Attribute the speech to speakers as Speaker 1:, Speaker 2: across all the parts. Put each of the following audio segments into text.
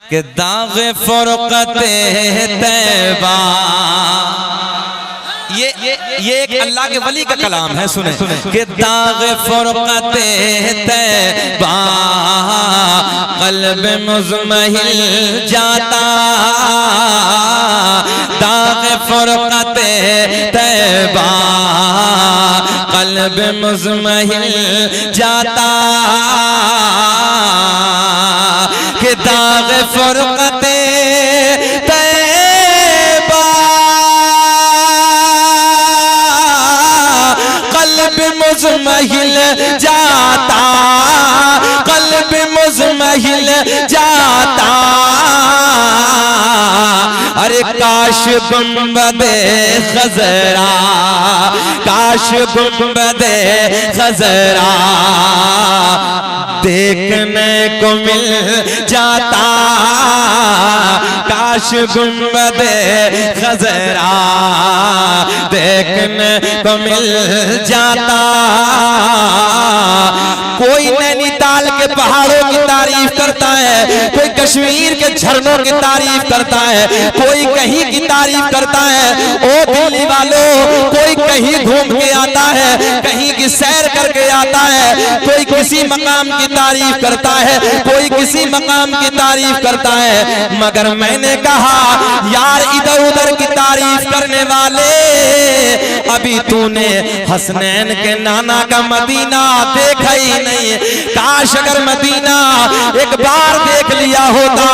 Speaker 1: कि दाग फुरक़ते तैबा, ये एक अल्लाह के वली का कलाम है, सुने कि दाग फुरक़ते तैबा क़ल्ब मुज़महिल जाता, दाग फुरक़ते तैबा क़ल्ब मुज़महिल जाता, कि दाग फुरक़ते तैबा क़ल्ब मुज़महिल जाता, क़ल्ब मुज़महिल जाता। अरे काश गुंबदे खज़रा, काश गुंबदे खज़रा देखने को मिल जाता, काश गुंबदे खज़रा देखने को मिल जाता। कोई नैनीताल के पहाड़ों की तारीफ करता है, कोई कश्मीर के झरनों की तारीफ करता है, कोई कहीं की तारीफ करता है। ओ दिल्ली वालों, कोई कहीं घूम के आता है, कहीं की सैर करके आता है, कोई किसी मकाम की तारीफ करता है, कोई किसी मकाम की तारीफ करता है। मगर मैंने कहा यार इधर उधर की तारीफ करने वाले, अभी तूने हसनैन के नाना का मदीना देखा ही नहीं। काश अगर मदीना एक बार देख लिया होता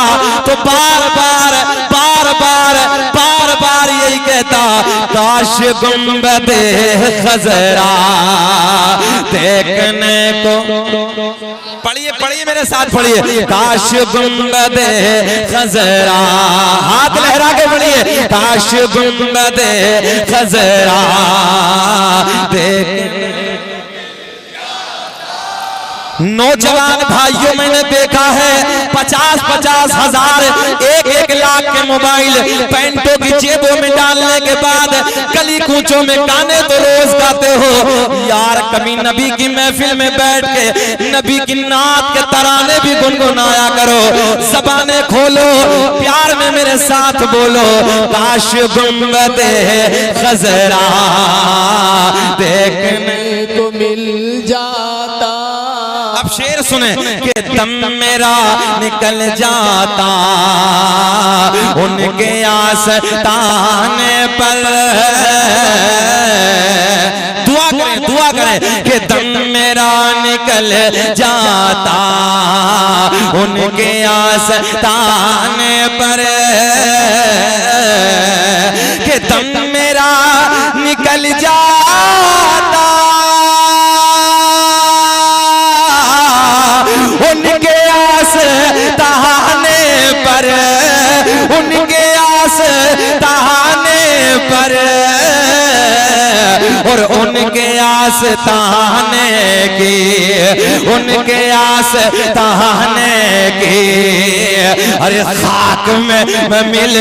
Speaker 1: तो बार बार बार बार बार बार यही कहता, काश गुंबदे खज़रा देखने को। पढ़िए पढ़िए मेरे साथ पढ़िए, काश गुंबदे खज़रा, हाथ लहरा के पढ़िए, काश गुंबदे खज़रा देखने। नौजवान भाइयों मैंने देखा है 50-50 हजार 1-1 लाख के मोबाइल पैंटों की जेबों में डालने के बाद गली कूचों में गाने तो रोज गाते हो यार, कभी नबी की महफिल में बैठ के नबी की नात के तराने भी गुनगुनाया करो। ज़बानें खोलो, प्यार में मेरे साथ बोलो, काश गुंबदे खज़रा देखने
Speaker 2: को मिल जाता।
Speaker 1: अब शेर सुने कि दम मेरा निकल जाता उनके आस्ताने पर। दुआ करें कि दम मेरा निकल जाता उनके आस्ताने पर, कि दम मेरा निकल जाता उनके आस्ताने पर, उनके आस्ताने पर, और उनके आस्ताने की, उनके आस्ताने की अरे खाक में मैं मिल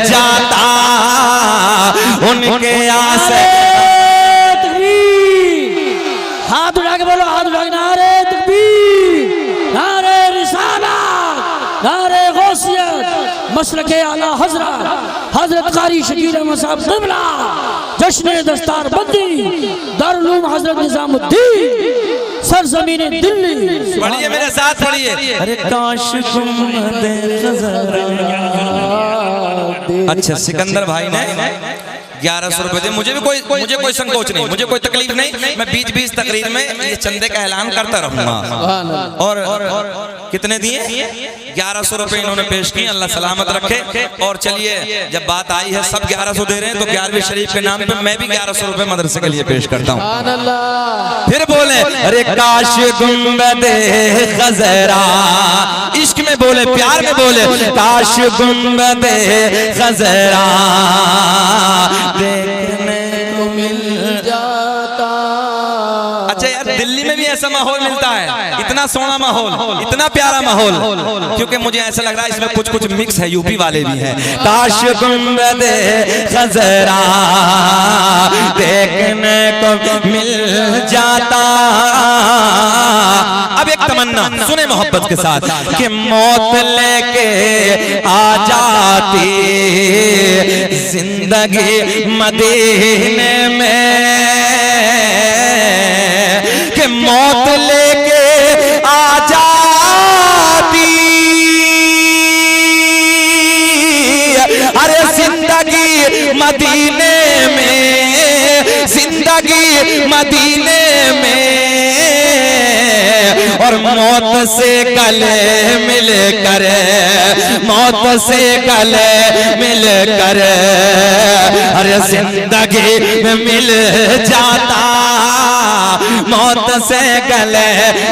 Speaker 1: जाता उनके
Speaker 2: हाथ उठा के बोलो, हाथ उठा के नारे तकबीर, नारे रिसालत, नारे गौसियत, मसलके आला हज़रत हज़रत कारी शकील अहमद साहब क़िबला, जश्न दस्तार बंदी दारुल उलूम हज़रत निज़ामुद्दीन सरज़मीन दिल्ली।
Speaker 1: पढ़िए मेरे साथ पढ़िए, अरे काश गुंबदे खज़रा। अच्छा सिकंदर भाई ने 1100 रुपए दे, मुझे कोई संकोच नहीं, मुझे कोई तकलीफ नहीं, मैं बीच तकरीर में ये चंदे का ऐलान करता रहूंगा। और कितने दिए? 1100 रुपए इन्होंने पेश किए, अल्लाह सलामत रखे। और चलिए जब बात आई है सब 1100 दे रहे हैं तो 11वीं शरीफ के नाम पे मैं भी 1100 रुपए मदरसे के लिए पेश करता हूँ। फिर बोले अरे काश गुंबदे खज़रा, इश्क में बोले, प्यार में बोले, काश गुंबदे खज़रा देखने को मिल जाता। अच्छा यार दिल्ली में भी ऐसा माहौल मिलता है, इतना सोना माहौल, इतना प्यारा माहौल, क्योंकि मुझे ऐसा लग रहा है इसमें कुछ कुछ मिक्स है, यूपी वाले भी हैं। काश गुंबद खजरा देखने को मिल जाता। अब एक तमन्ना सुने मोहब्बत के साथ कि मौत लेके आ जाती जिंदगी मदीने में, कि मौत लेके आ जाती अरे जिंदगी मदीने में, जिंदगी मदीने में, और मौत से गले मिल कर, मौत से गले मिल कर अरे जिंदगी में मिल जाता, मौत से गले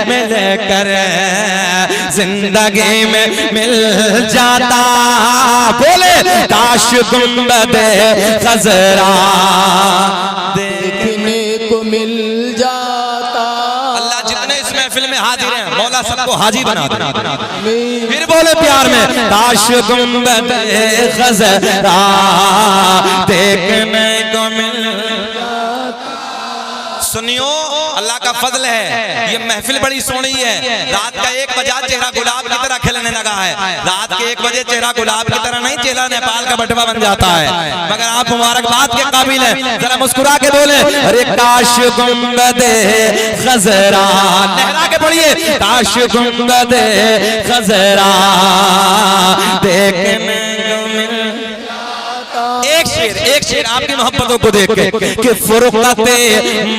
Speaker 1: मिल कर जिंदगी में मिल जाता। बोले काश गुंबद खजरा
Speaker 3: देखने को मिल जाता।
Speaker 1: अल्लाह जितने इस महफिल में हाजिर हैं मौला सबको हाजी बना दे। फिर बोले प्यार में काश गुंबद खजरा देखने को मिल। सुनियो अल्लाह का फजल है, ये महफिल बड़ी सोहनी है। रात का 1 बजा चेहरा गुलाब की तरह खिलने लगा है। रात के 1 बजे चेहरा गुलाब की तरह नहीं, चेहरा नेपाल का बटवा बन जाता है। मगर आप मुबारकबाद के काबिल हैं, जरा मुस्कुरा के बोले अरे काश गुंबद खजरा, लहरा के पढ़िए काश गुंबद खजरा देखने को मिल। एक शेर आपकी मोहब्बतों को देख के कि फुरकते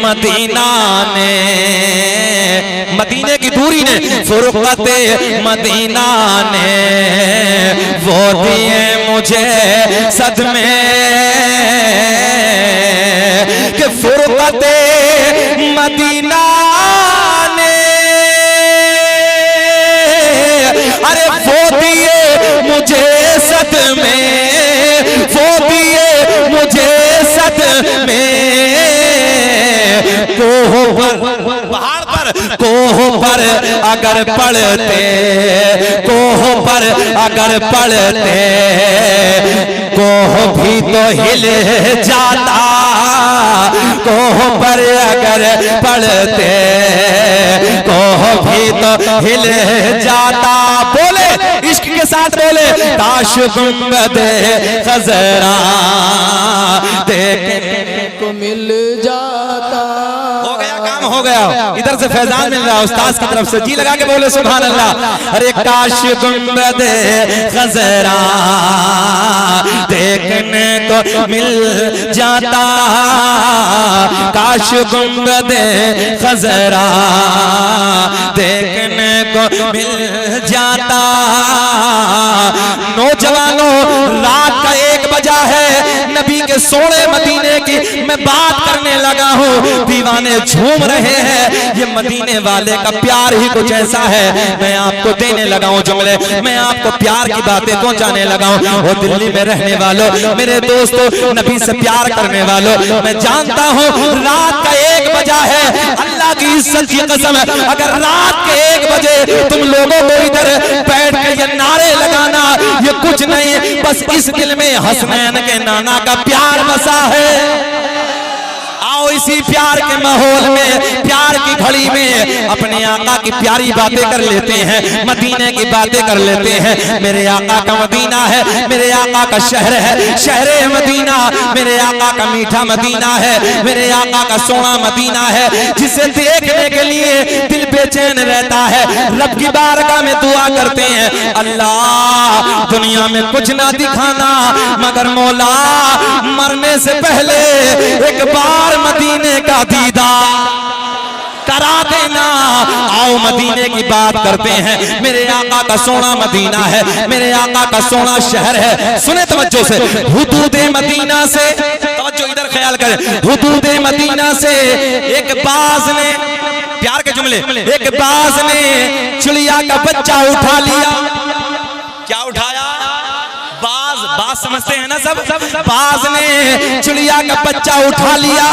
Speaker 1: मदीना ने, मदीने की दूरी ने, फुरकते मदीना ने वो दिए मुझे सदमे, कि फुरकते मदीना ने अरे वो दिए मुझे सदमे, वो दिए मुझे सदमे, कोह पर पहाड़ पर, कोह पर अगर पड़ते, कोह पर अगर पड़ते, कोह भी तो हिल जाता, कोह पर अगर पड़ते, कोह भी तो हिल जाता। बोले इश्क के साथ बोले काश गुंबद खजरा देखने
Speaker 3: को मिल जाता।
Speaker 1: हो गया काम, हो गया। इधर से फैजान मिल रहा है उस्ताद की तरफ से, जी लगा के बोले सुभान अल्लाह। अरे काश गुंबद खजरा देखने को मिल जाता, काश गुंबद खजरा देखने को मिल जाता। नौजवानों रात का 1 बजा है, नबी के सोने मदीने की मैं बात करने लगा हूँ। दीवाने झूम रहे हैं, ये मदीने वाले का प्यार ही कुछ ऐसा है। मैं आपको देने लगा हूँ जुमले, मैं आपको प्यार की बातें पहुंचाने लगा हूँ। वो दिल्ली में रहने वालों, मेरे दोस्तों, नबी से प्यार करने वालों, मैं जानता हूँ रात का 1 बजा है, अल्लाह की इज्जत की कसम है, अगर रात के 1 बजे तुम लोगों को इधर बैठ के ये नारे लगाना, ये कुछ नहीं, बस इस दिल में हसनैन के नाना का प्यार बसा है। आओ इसी प्यार के माहौल में, प्यार की घड़ी में अपने आका की प्यारी बातें कर लेते हैं, मदीने की बातें कर लेते हैं। मेरे आका का मदीना है, मेरे आका का शहर है, शहर मदीना, मेरे आका का मीठा मदीना है, मेरे आका का सोना मदीना है, जिसे देखने के लिए दिल बेचैन रहता है। रब की बारगाह में दुआ करते हैं, अल्लाह दुनिया में कुछ ना दिखाना, मगर मौला मरने से पहले एक बार मदीने का दीदार करा देना। आओ मदीने की बात करते हैं। मेरे आका का सोना मदीना है, मेरे आका का सोना शहर है। सुने तवज्जो से, हुदूदे मदीना से, तवज्जो इधर ख्याल करें, हुदूदे मदीना से एक बाज ने, प्यार के जुमले, एक बाज ने चिड़िया का बच्चा उठा लिया। क्या उठाया? बाज बात समझते हैं ना सब। बाज ने चिड़िया का बच्चा उठा लिया।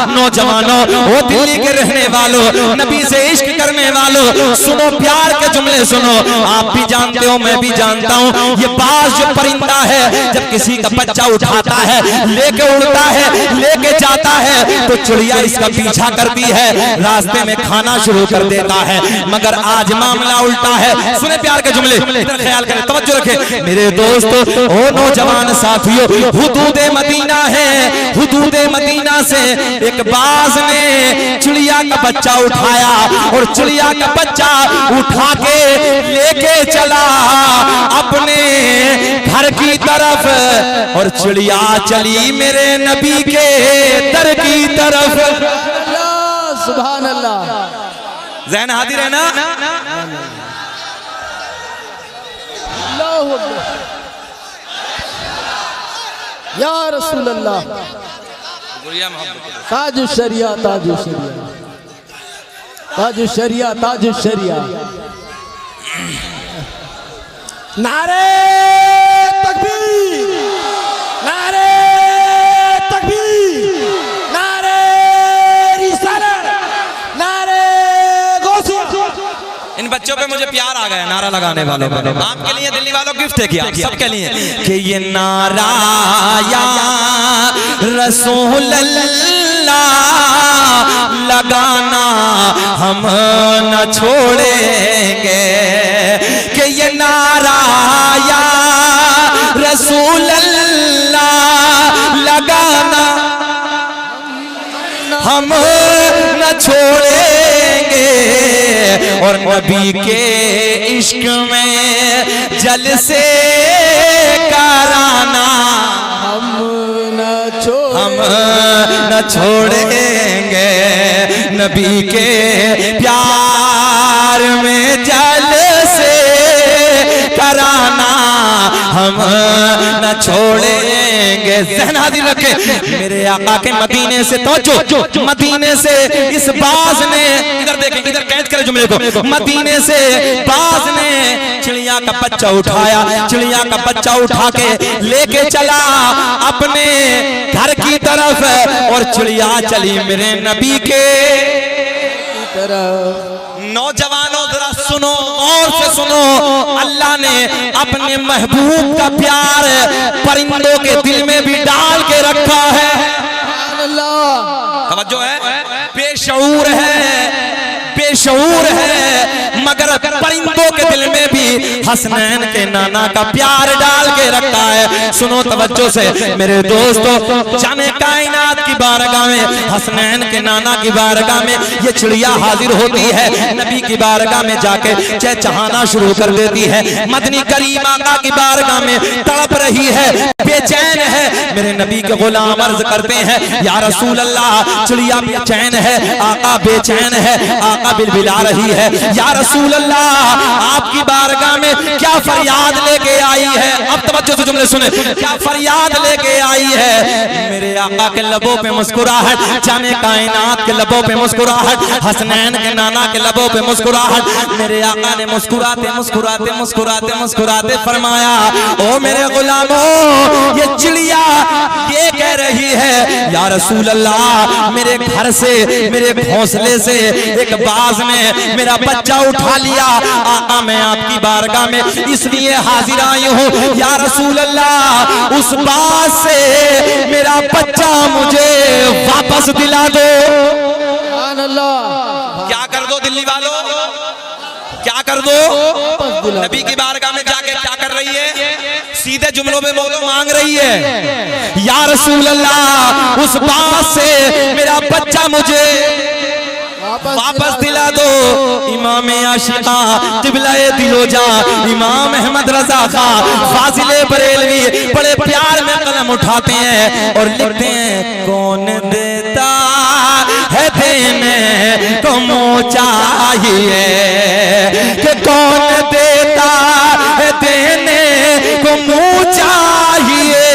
Speaker 1: नौजवानों, वो दिल्ली के रहने वालों, नबी से इश्क करने वालों, सुनो प्यार के जुमले सुनो। आप भी जानते हो, मैं भी जानता हूँ, ये बाज जो परिंदा है जब किसी का बच्चा उठाता है, लेके उड़ता है, लेके जाता है, तो चिड़िया इसका पीछा करती है, रास्ते में खाना शुरू कर देता है। मगर आज मामला उल्टा है। सुने प्यार के जुमले, इधर ख्याल करें, तवज्जो रखें मेरे दोस्तों, ओ नौजवान साथियों। हुदूदे मदीना है, हुदूदे मदीना से एक बाज ने चिड़िया का बच्चा उठाया और चिड़िया का बच्चा उठा के लेके चला अपने घर की तरफ, और चिड़िया चली मेरे नबी के दर की तरफ।
Speaker 3: सुभान अल्लाह।
Speaker 1: ज़हन हाजिर है ना?
Speaker 3: अल्लाहु अकबर। या रसूल अल्लाह। ताजु शरिया, ताजु शरिया, ताजु शरिया, ताजु शरिया।
Speaker 2: नारे तकबीर, नारे तकबीर, नारे रिसालत, नारे गौसियत।
Speaker 1: इन बच्चों पे मुझे प्यार आ गया नारा लगाने वालों पे। आपके लिए दिल्ली वालों गिफ्ट है किया, सबके लिए कि ये नारा या रसूल अल्लाह लगाना हम न छोड़ेंगे, कि ये नारा या रसूल अल्लाह लगाना हम न छोड़ेंगे, और नबी के इश्क में जलसे कराना
Speaker 3: हम
Speaker 1: न छोड़ेंगे, नबी के प्यार में जलसे कराना हम न छोड़ेंगे। ज़हन हाजिर रखे मेरे आका के मदीने से, तो मदीने से इस बाज ने, इधर देखें, इधर कैद करें जुमले को, मदीने से बाज ने चिड़िया का बच्चा उठाया, चिड़िया का बच्चा उठा के लेके चला अपने घर की तरफ, और चिड़िया चली मेरे नबी के
Speaker 3: तरफ।
Speaker 1: नौजवानों जरा सुनो, और से सुनो, अल्लाह ने अपने महबूब का प्यार परिंदों के दिल में भी डाल के रखा है। तवज्जो है, बेशऊर है, बेशऊर है, मगर परिंदों के दिल में भी हसनैन के नाना का प्यार डाल के रखा है। सुनो तवज्जो से मेरे दोस्तों, जाने कायनात की बारगाह में, हसनैन के नाना की बारगाह में ये चिड़िया हाजिर होती है, नबी की बारगाह में जाके चहचहाना शुरू कर देती है। मदनी करीम आका की बारगाह में तड़प रही है, बेचैन है। मेरे नबी के गुलाम अर्ज करते हैं, या रसूल अल्लाह, चिड़िया बेचैन है, आका बेचैन है, आका बिलबिला रही है। या रसूल अल्लाह, आपकी बारगाह में क्या फरियाद लेके आई है? अब तवज्जो से जुमले सुने, क्या फरियाद लेके आई है? मेरे आका के लबों पे मुस्कुराहट, जाने कायनात के लबों पे मुस्कुराहट, हसनैन के नाना के लबों पे मुस्कुराहट। मेरे आका ने मुस्कुराते मुस्कुराते मुस्कुराते मुस्कुराते फरमाया, ओ मेरे गुलामों, ये चिड़िया ये कह रही है, या रसूल अल्लाह, मेरे घर से, मेरे घोंसले से एक बाज ने मेरा बच्चा उठा लिया। आका मैं आपकी बारगाह में इसलिए हाजिर आई हूँ, या रसूल अल्लाह, उस बाज से मेरा बच्चा मुझे वापस दिला दो। क्या कर दो दिल्ली वालों, क्या कर दो? नबी की बारगाह में जाके क्या कर रही है? सीधे जुमलों में बोलो, मांग रही है, या रसूल अल्लाह, उस बात से मेरा बच्चा मुझे वापस दिला दो। इमाम आशिका, क़िबला-ए दिलोजा, इमाम अहमद रजा खा, फाजिले बरेलवी बड़े प्यार में कलम उठाते हैं और लिखते हैं, कौन देता है देने को मुँह चाहिए, कि कौन देता है देने को मुँह चाहिए,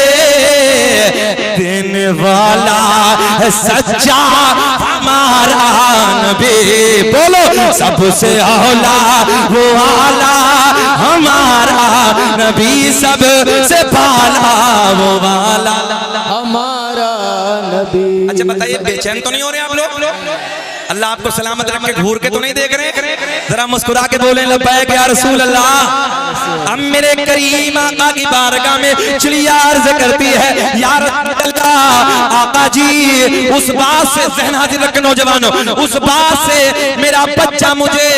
Speaker 1: देने वाला है सच्चा हमारा हमारा नबी, बोलो सबसे औला वो आला हमारा नबी, सबसे पाला वो वाला
Speaker 3: हमारा नबी।
Speaker 1: अच्छा बताइए, बेचैन तो नहीं हो रहे आप लोग? अल्लाह आपको सलामत रखे, घूर के तो नहीं देख रहे? जरा मुस्कुरा के बोले लब्बैक या रसूल अल्लाह। अब मेरे करीम आका की बारगाह में चिड़िया अर्ज करती है, या रसूल अल्लाह, आका जी उस बात से ज़हन हाजिर रखे नौजवानों, उस बात से मेरा बच्चा मुझे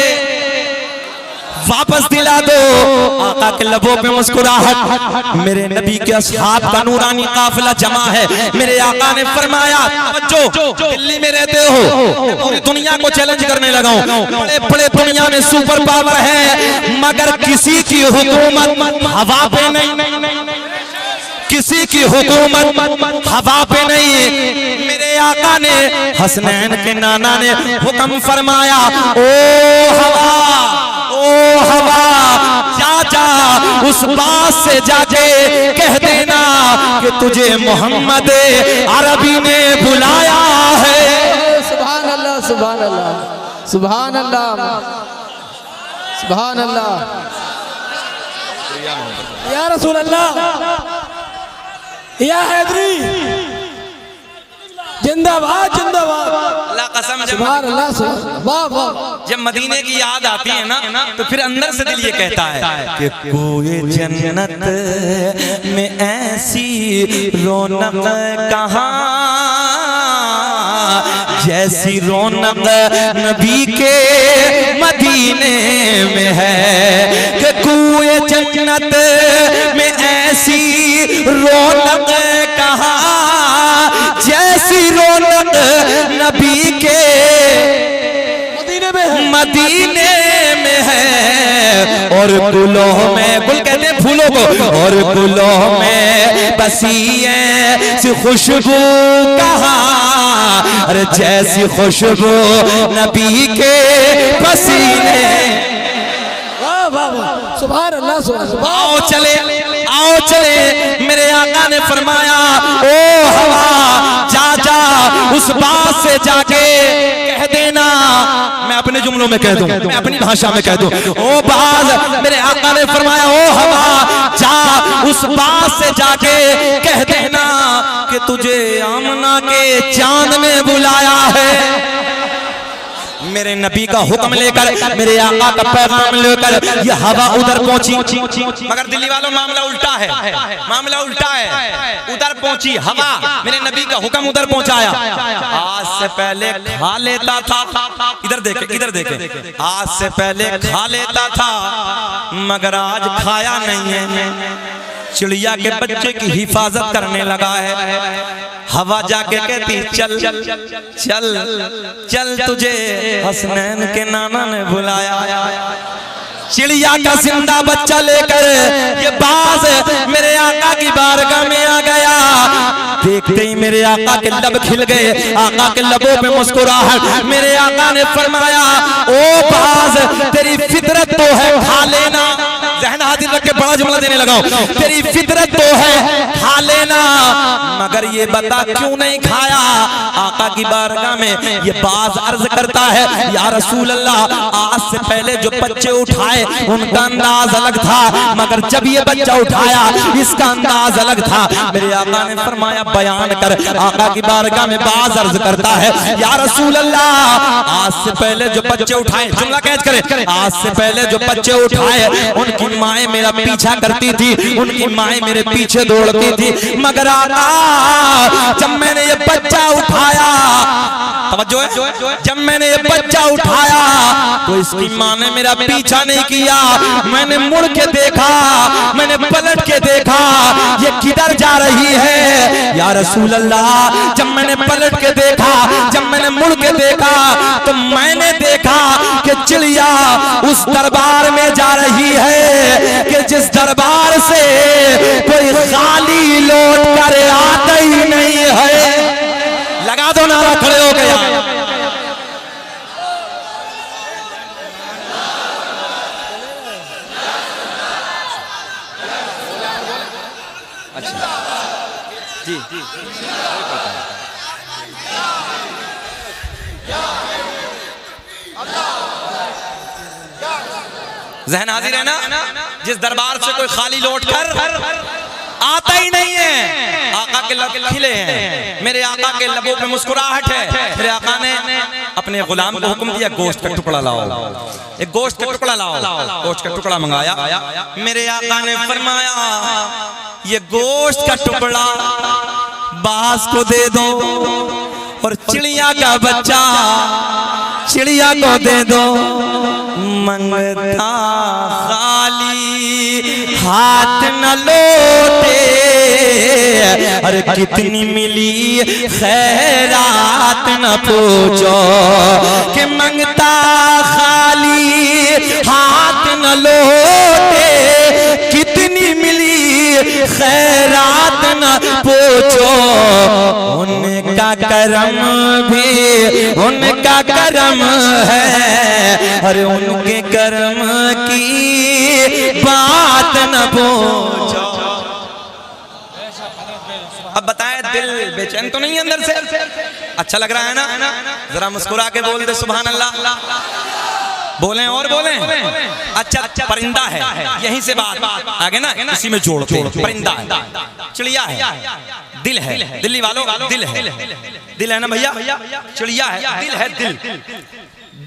Speaker 1: वापस दिला दो। आका के लबों पे मुस्कुराहट, मेरे नबी के असहाब का नूरानी काफिला जमा है। मेरे आका ने फरमाया, बच्चों दिल्ली में रहते हो, पूरी दुनिया को चैलेंज करने लगा हूं, बड़े बड़े दुनिया में सुपर पावर है, मगर किसी की हुकूमत हवा पे नहीं, किसी की हुकूमत हवा पे नहीं। मेरे आका ने, हसनैन के नाना ने हुक्म फरमाया, ओ हवा, ओ हवा, जा जा उस बात से जाके कह देना कि तुझे मोहम्मद अरबी ने बुलाया है।
Speaker 3: सुभान अल्लाह, सुभान अल्लाह, सुभान अल्लाह, सुभान अल्लाह।
Speaker 2: या रसूल अल्लाह, या हैदरी, जिंदाबाद जिंदाबाद।
Speaker 1: अल्लाह कसम,
Speaker 3: सुभान अल्लाह, वाह वाह।
Speaker 1: जब मदीने की याद आती है ना, तो फिर अंदर से दिल ये कहता है कि कोई जन्नत में ऐसी रौनक कहाँ, जैसी रौनक नबी के मदीने में है। कि कोई जन्नत में ऐसी रौनक कहाँ, जैसी रौनक नबी के मदीने में है। और गुलों में, गुल कहते हैं फूलों को, और गुलों में बसी ऐसी खुशबू कहाँ, अरे जैसी खुशबू नबी के पसीने।
Speaker 2: वाह वाह वाह, सुभान अल्लाह, सुभान अल्लाह।
Speaker 1: आओ चले, आओ चले। मेरे आका ने फरमाया, ओ हवा, जा जा उस बात से जाके कह देना, मैं अपने जुमलों में कह दूं, मैं अपनी भाषा में कह दूं, ओ बाज, मेरे आका ने फरमाया, ओ हवा, जा उस बात से जाके कह देना कि तुझे आमना के चांद ने बुलाया है। मेरे नबी का हुक्म लेकर, मेरे आका का पैगाम लेकर ये हवा उधर पहुंची, मगर दिल्ली वालों मामला उल्टा है, मामला उल्टा है। उधर पहुंची हवा, मेरे नबी का हुक्म उधर पहुंचाया। आज से पहले खा लेता था, इधर देखे, इधर देखे, आज से पहले खा लेता था, मगर आज खाया नहीं है। चिड़िया के बच्चे की हिफाजत करने लगा है। हवा जाके कहती, चल चल चल, तुझे हसनैन के नाना ने बुलाया। चिड़िया का जिंदा बच्चा लेकर ये बाज मेरे आका की बारगाह में आ गया। देखते ही मेरे आका के लब खिल गए, आका के लबों पे मुस्कुराहट। मेरे आका ने फरमाया, ओ बाज, तेरी फितरत तो है खा लेना, ज़हन हाजिर रख के बड़ा जुमला देने लगा हूं, तेरी फितरत तो है खा लेना, मगर ये बता क्यों नहीं खाया। आका की बारगाह में ये बाज अर्ज करता है, या रसूल अल्लाह, आज से पहले जो बच्चे उठाए उनका अंदाज अलग था, मगर जब ये बच्चा उठाया इसका अंदाज अलग था। मेरे आका ने फरमाया, बयान कर। आका की बारगाह में बाज अर्ज करता है, या रसूल अल्लाह, आज से पहले जो बच्चे उठाए, जुमला कैद करे, आज से पहले जो बच्चे उठाए उनकी माएं मेरा पीछा करती थी, उनकी माएं मेरे पीछे दौड़ती थी, मगर आका जब मैंने ये बच्चा उठाया, तवज्जो है, जब मैंने ये बच्चा उठाया तो इसकी मां ने मेरा पीछा नहीं किया। मैंने मुड़ के देखा, मैंने पलट के देखा, ये किधर जा रही है या रसूल अल्लाह। जब मैंने पलट के देखा, जब मैंने मुड़ के देखा, तो मैंने देखा कि चिड़िया उस दरबार में जा रही है कि जिस दरबार से कोई खाली लौट कर आता ही नहीं है। लगा दो नारा, खड़े हो गया। अच्छा जी जी, जहन हाजिर है ना, जिस दरबार से कोई खाली लौट कर आता ही नहीं है। आका के लब खिले हैं, मेरे आका के लबों पे मुस्कुराहट है। मेरे आका ने अपने गुलाम को हुक्म दिया, गोश्त का टुकड़ा लाओ, एक गोश्त का टुकड़ा लाओ। गोश्त का टुकड़ा मंगाया। मेरे आका ने फरमाया, ये गोश्त का टुकड़ा बास को दे दो और चिड़िया का बच्चा चिड़िया को दे दो। मंगता खाली हाथ न लौटे, अरे कितनी मिली खैरात न पूछो, कि मंगता खाली हाथ न लौटे, कितनी मिली खैरात न पूछो। उनका करम भी उनका करम है, अरे उनके कर्म की बात न पूछो। अब बताएं, दिल बेचैन तो नहीं है अंदर से? अच्छा लग रहा है ना? जरा मुस्कुरा के बोल दे सुभान अल्लाह। बोलें और बोलें। अच्छा, परिंदा है, यहीं से बात आगे ना इसी में जोड़। परिंदा है, चिड़िया है, दिल है, दिल्ली वालों दिल है, दिल है ना भैया? चिड़िया है, दिल है,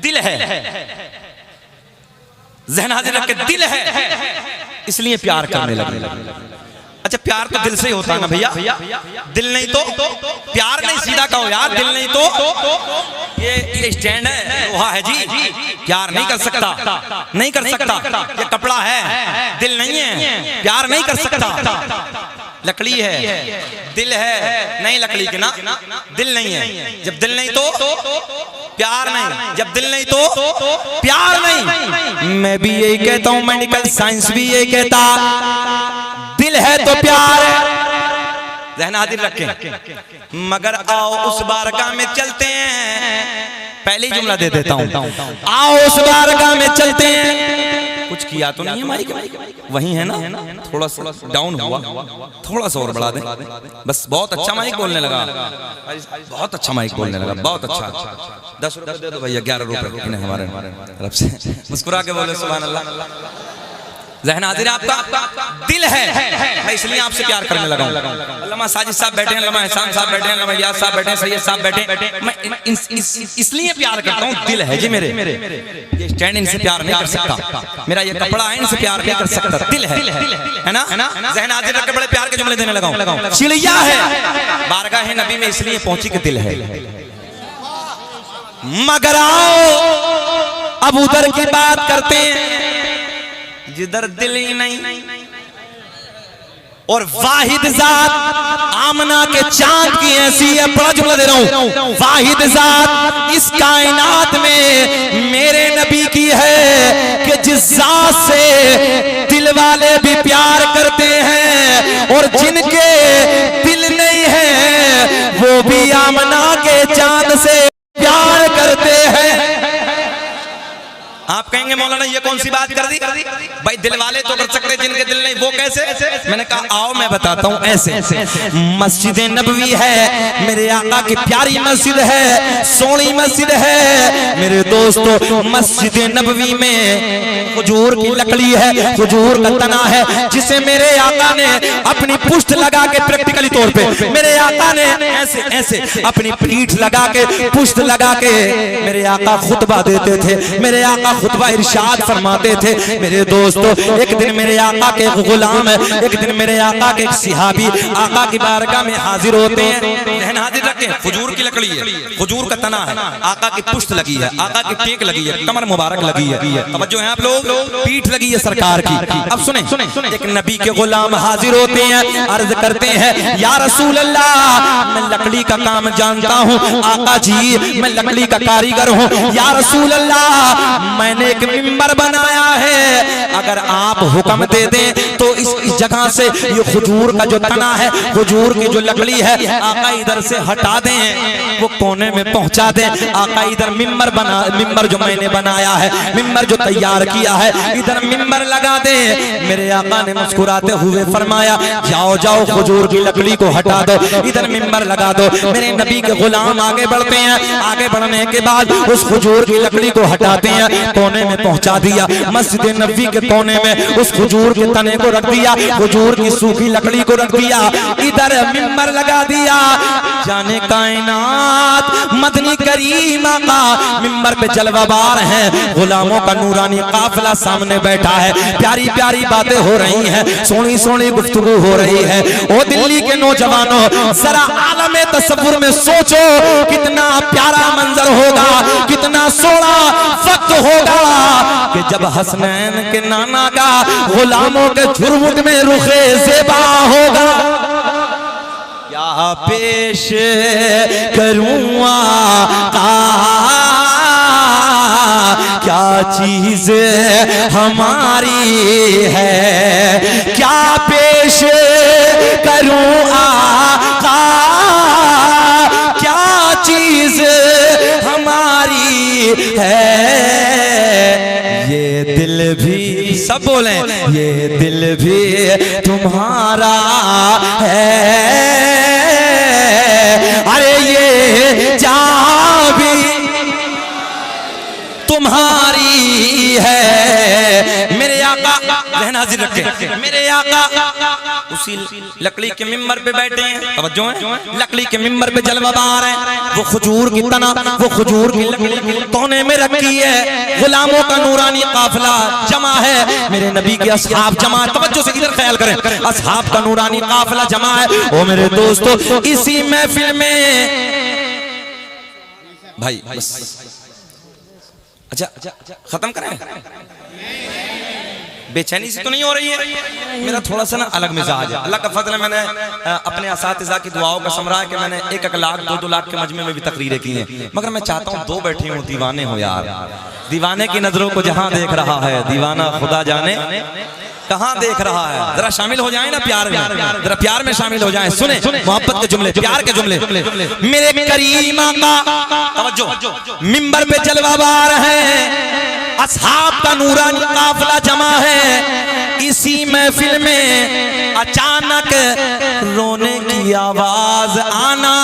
Speaker 1: दिल है, ज़हन हाजिर रख के दिल है, इसलिए प्यार करने लगे। अच्छा, प्यार तो दिल से ही होता है ना भैया? दिल नहीं तो प्यार नहीं, सीधा कहो यार, दिल नहीं तो ये स्टैंड है, लोहा है जी, प्यार नहीं कर सकता, नहीं कर सकता। ये कपड़ा है, दिल नहीं है, प्यार नहीं कर सकता। लकड़ी है, दिल है, नहीं लकड़ी के ना, दिल नहीं है। जब दिल नहीं तो प्यार नहीं, जब दिल नहीं तो प्यार नहीं। मैं भी यही कहता हूं, मेडिकल साइंस भी यही कहता, दिल है तो प्यार है। ज़हन हाजिर रखें। मगर आओ उस बारगाह में चलते हैं, पहले ही जुमला दे देता हूं, आओ उस बारगाह में चलते हैं। कुछ किया तो नहीं है माइक? वही है ना? थोड़ा सा डाउन हुआ, थोड़ा सा और बढ़ा दे बस। बहुत अच्छा माइक बोलने लगा, बहुत अच्छा माइक बोलने लगा, बहुत अच्छा। 10 रुपए दे दो भैया, 11 रुपए हमारे तरफ से। मुस्कुरा के बोले सुभान अल्लाह। ज़हन हाजिर आपका दिल है, मैं इसलिए आपसे प्यार करने लगा हूं। अल्लामा साजिद साहब बैठे हैं, अल्लामा एहसान साहब बैठे हैं, अल्लामा इलियास साहब बैठे हैं, सैयद साहब बैठे, मैं इसलिए प्यार करता हूं। दिल है जी मेरे, ये स्टैंड इनसे प्यार नहीं कर सकता, मेरा ये कपड़ा है इनसे प्यार नहीं कर सकता। दिल है ना? ज़हन हाजिर रख के बड़े प्यार के जुमले देने लगा हूं। चिड़िया है, बारगाह है नबी में इसलिए पहुंची कि दिल है। मगर आओ अब उधर की बात करते हैं जिधर दिल ही नहीं, और वाहिद जात आमना के चांद की ऐसी है। बड़ा जुमला दे रहा हूं, वाहिद जात इस कायनात में मेरे नबी की है कि जिस जात से दिल वाले भी प्यार करते हैं, और जिनके दिल नहीं है वो भी आमना के चांद से प्यार करते हैं। आप कहेंगे मौलाना ये कौन सी बात कर दी? भाई दिल वाले तो कर सकते, जिनके दिल नहीं वो कैसे? मैंने कहा आओ मैं बताता हूँ। ऐसे मस्जिद नबवी है, मेरे आका की प्यारी मस्जिद है, सोनी मस्जिद है मेरे दोस्तों। मस्जिद नबवी में खजूर की लकड़ी है, खजूर का तना है, जिसे मेरे आका ने अपनी पुष्ट लगा के, प्रैक्टिकली तौर पे मेरे आका ने ऐसे ऐसे अपनी पीठ लगा के, पुष्ट लगा के मेरे आका खुतबा देते थे, मेरे आका खुतबा इरशाद फरमाते थे। मेरे दोस्तों, एक दिन मेरे आका के गुलाम, एक दिन मेरे आका के सिहाबी आका की बारगाह में हाजिर होते हैं। ज़हन हाजिर रखें, खजूर की लकड़ी है, खजूर का तना है, आका की पुष्ट लगी है, आका की टेक लगी है, कमर मुबारक लगी है, तवज्जो है आप लोग, पीठ लगी है सरकार की। अब सुने, एक नबी के गुलाम हाजिर होते हैं, अर्ज करते हैं या रसूल अल्लाह मैं लकड़ी का काम जानता हूँ, आका जी मैं लकड़ी का कारीगर हूँ, या रसूल अल्लाह मैंने एक मिंबर बनाया है, अगर आप हुक्म दे दें तो इस जगह से ये खजूर का जो तना है, खजूर की जो लकड़ी है, आका इधर से हटा दें, वो कोने में पहुंचा दें। आका इधर मिंबर जो मैंने बनाया है, मिंबर जो तैयार किया है, इधर मिंबर लगा दें। मेरे आका ने मुस्कुराते हुए फरमाया जाओ जाओ खजूर की लकड़ी को हटा दो, इधर मिंबर लगा दो। मेरे नबी के गुलाम आगे बढ़ते हैं, आगे बढ़ने के बाद उस खजूर की लकड़ी को हटाते हैं, कोने में पहुंचा दिया, मस्जिद नबी के कोने में उस खजूर के तने को रख दिया, खजूर की सूखी लकड़ी को रख दिया, इधर मिंबर लगा दिया। जाने कायनात मदनी करीम का मिंबर पे जलवाबार है, गुलामों का नूरानी काफिला सामने बैठा है, प्यारी प्यारी बातें हो रही हैं, सोनी सोनी गुफ्तगू हो रही है। ओ दिल्ली के नौजवानों, जरा आलमे तसव्वुर में सोचो, कितना प्यारा मंजर होगा, कितना सोना वक्त होगा कि जब हसनैन के नाना का गुलामों के झुरमुट में रुखे ज़ेबा होगा। क्या पेश करूँ आका, क्या चीज हमारी है, क्या पेश करूं आका, क्या चीज हमारी है। ये दिल भी, सब बोले, ये दिल भी तुम्हारा है, अरे ये जान भी तुम्हारी है। मेरे आका रहना हाजिर रखे, मेरे आका उसी लकड़ी के मिंबर पे बैठे हैं, तवज्जो है, लकड़ी के मिंबर पे जलवाबार है, वो खजूर की तना, वो खजूर की लकड़ी कोने में रखी है, गुलामों का नूरानी काफिला जमा है, मेरे नबी के असहाब जमा, तवज्जो से इधर ख्याल करें, असहाब का नूरानी काफिला जमा है। ओ मेरे दोस्तों, इसी महफिल में भाई अच्छा खत्म करें, बेचैनी से तो नहीं हो रही है? मेरा थोड़ा सा ना अलग मिजाज है, अल्लाह का फजल है, मैंने अपने असातिज़ा की दुआओं का समरा है कि मैंने 1-1 लाख 2-2 लाख के मजमे में भी तकरीरें की हैं, मगर मैं चाहता हूँ 2 बैठे हूँ दीवाने हो यार, दीवाने की नजरों को जहां देख रहा है दीवाना खुदा जाने कहां देख रहा है। जरा शामिल हो जाए ना प्यार में, जरा प्यार में शामिल हो जाए, सुने मोहब्बत के जुमले, प्यार के जुमले। मेरे करीम आका तवज्जो मिंबर पे जलवाबार है, असहाब का नूरानी काफिला जमा है, इसी महफिल में अचानक रोने की आवाज आना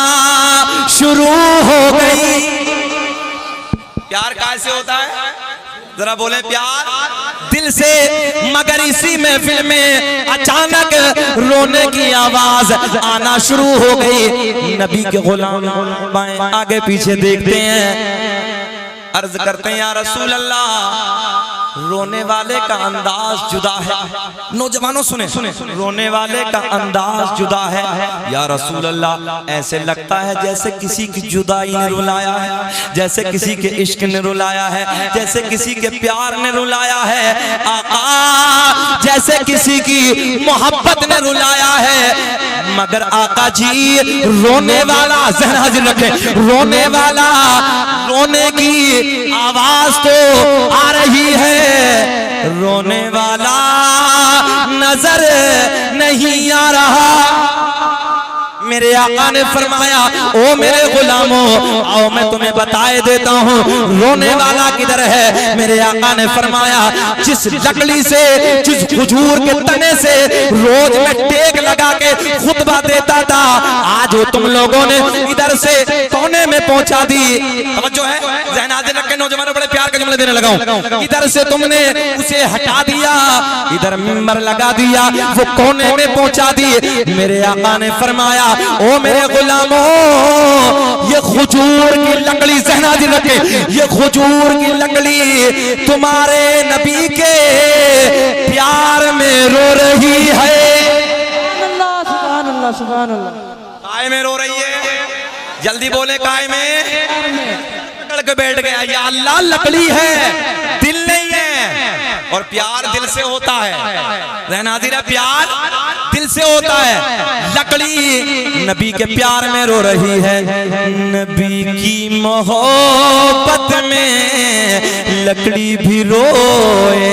Speaker 1: शुरू हो गई। प्यार कैसे होता है, जरा बोले, प्यार दिल से, मगर इसी महफिल में अचानक रोने की आवाज आना शुरू हो गई। नबी के गुलाम आगे पीछे देखते हैं, अर्ज करते हैं, या रसूल अल्लाह, रोने वाले का अंदाज जुदा है। नौजवानों सुने, रोने वाले का अंदाज जुदा है। या रसूल अल्लाह, ऐसे लगता है जैसे किसी की जुदाई ने रुलाया है, जैसे किसी के इश्क ने रुलाया है, जैसे किसी के प्यार ने रुलाया है। आका, जैसे किसी की मोहब्बत ने रुलाया है। मगर आका जी, रोने वाला, ज़हन हाजिर रखे, रोने वाला, रोने की आवाज तो आ रही है, रोने वाला नजर नहीं आ रहा। मेरे आका ने फरमाया, ओ मेरे गुलामों, आओ मैं तुम्हें बताए देता हूँ रोने वाला किधर है। मेरे आका ने फरमाया, जिस लकड़ी से, जिस खजूर के तने से रोज मैं टेक लगा के खुतबा देता था, आज वो तुम लोगों ने इधर से कोने में पहुंचा दी। तवज्जो है, ज़हन हाजिर रख के नौजवानों, बड़े प्यार के जुमले देने लगा हूं। इधर से तुमने उसे हटा दिया, इधर मिंबर लगा दिया, वो कोने में पहुंचा दी। मेरे आका ने फरमाया, ओ मेरे गुलामों, ये खजूर की लकड़ी, ज़हन हाजिर रखे, ये खजूर की लकड़ी तुम्हारे नबी के प्यार में रो रही है।
Speaker 2: सुभान अल्लाह, सुभान अल्लाह।
Speaker 1: काय में रो रही है, जल्दी बोले, काय में पकड़ के बैठ गया। या अल्लाह, लकड़ी है, दिल नहीं है, और प्यार दिल से होता है। रहना है, प्यार दिल से होता है। लकड़ी नबी के प्यार में रो रही है, नबी की मोहब्बत में लकड़ी भी रोए,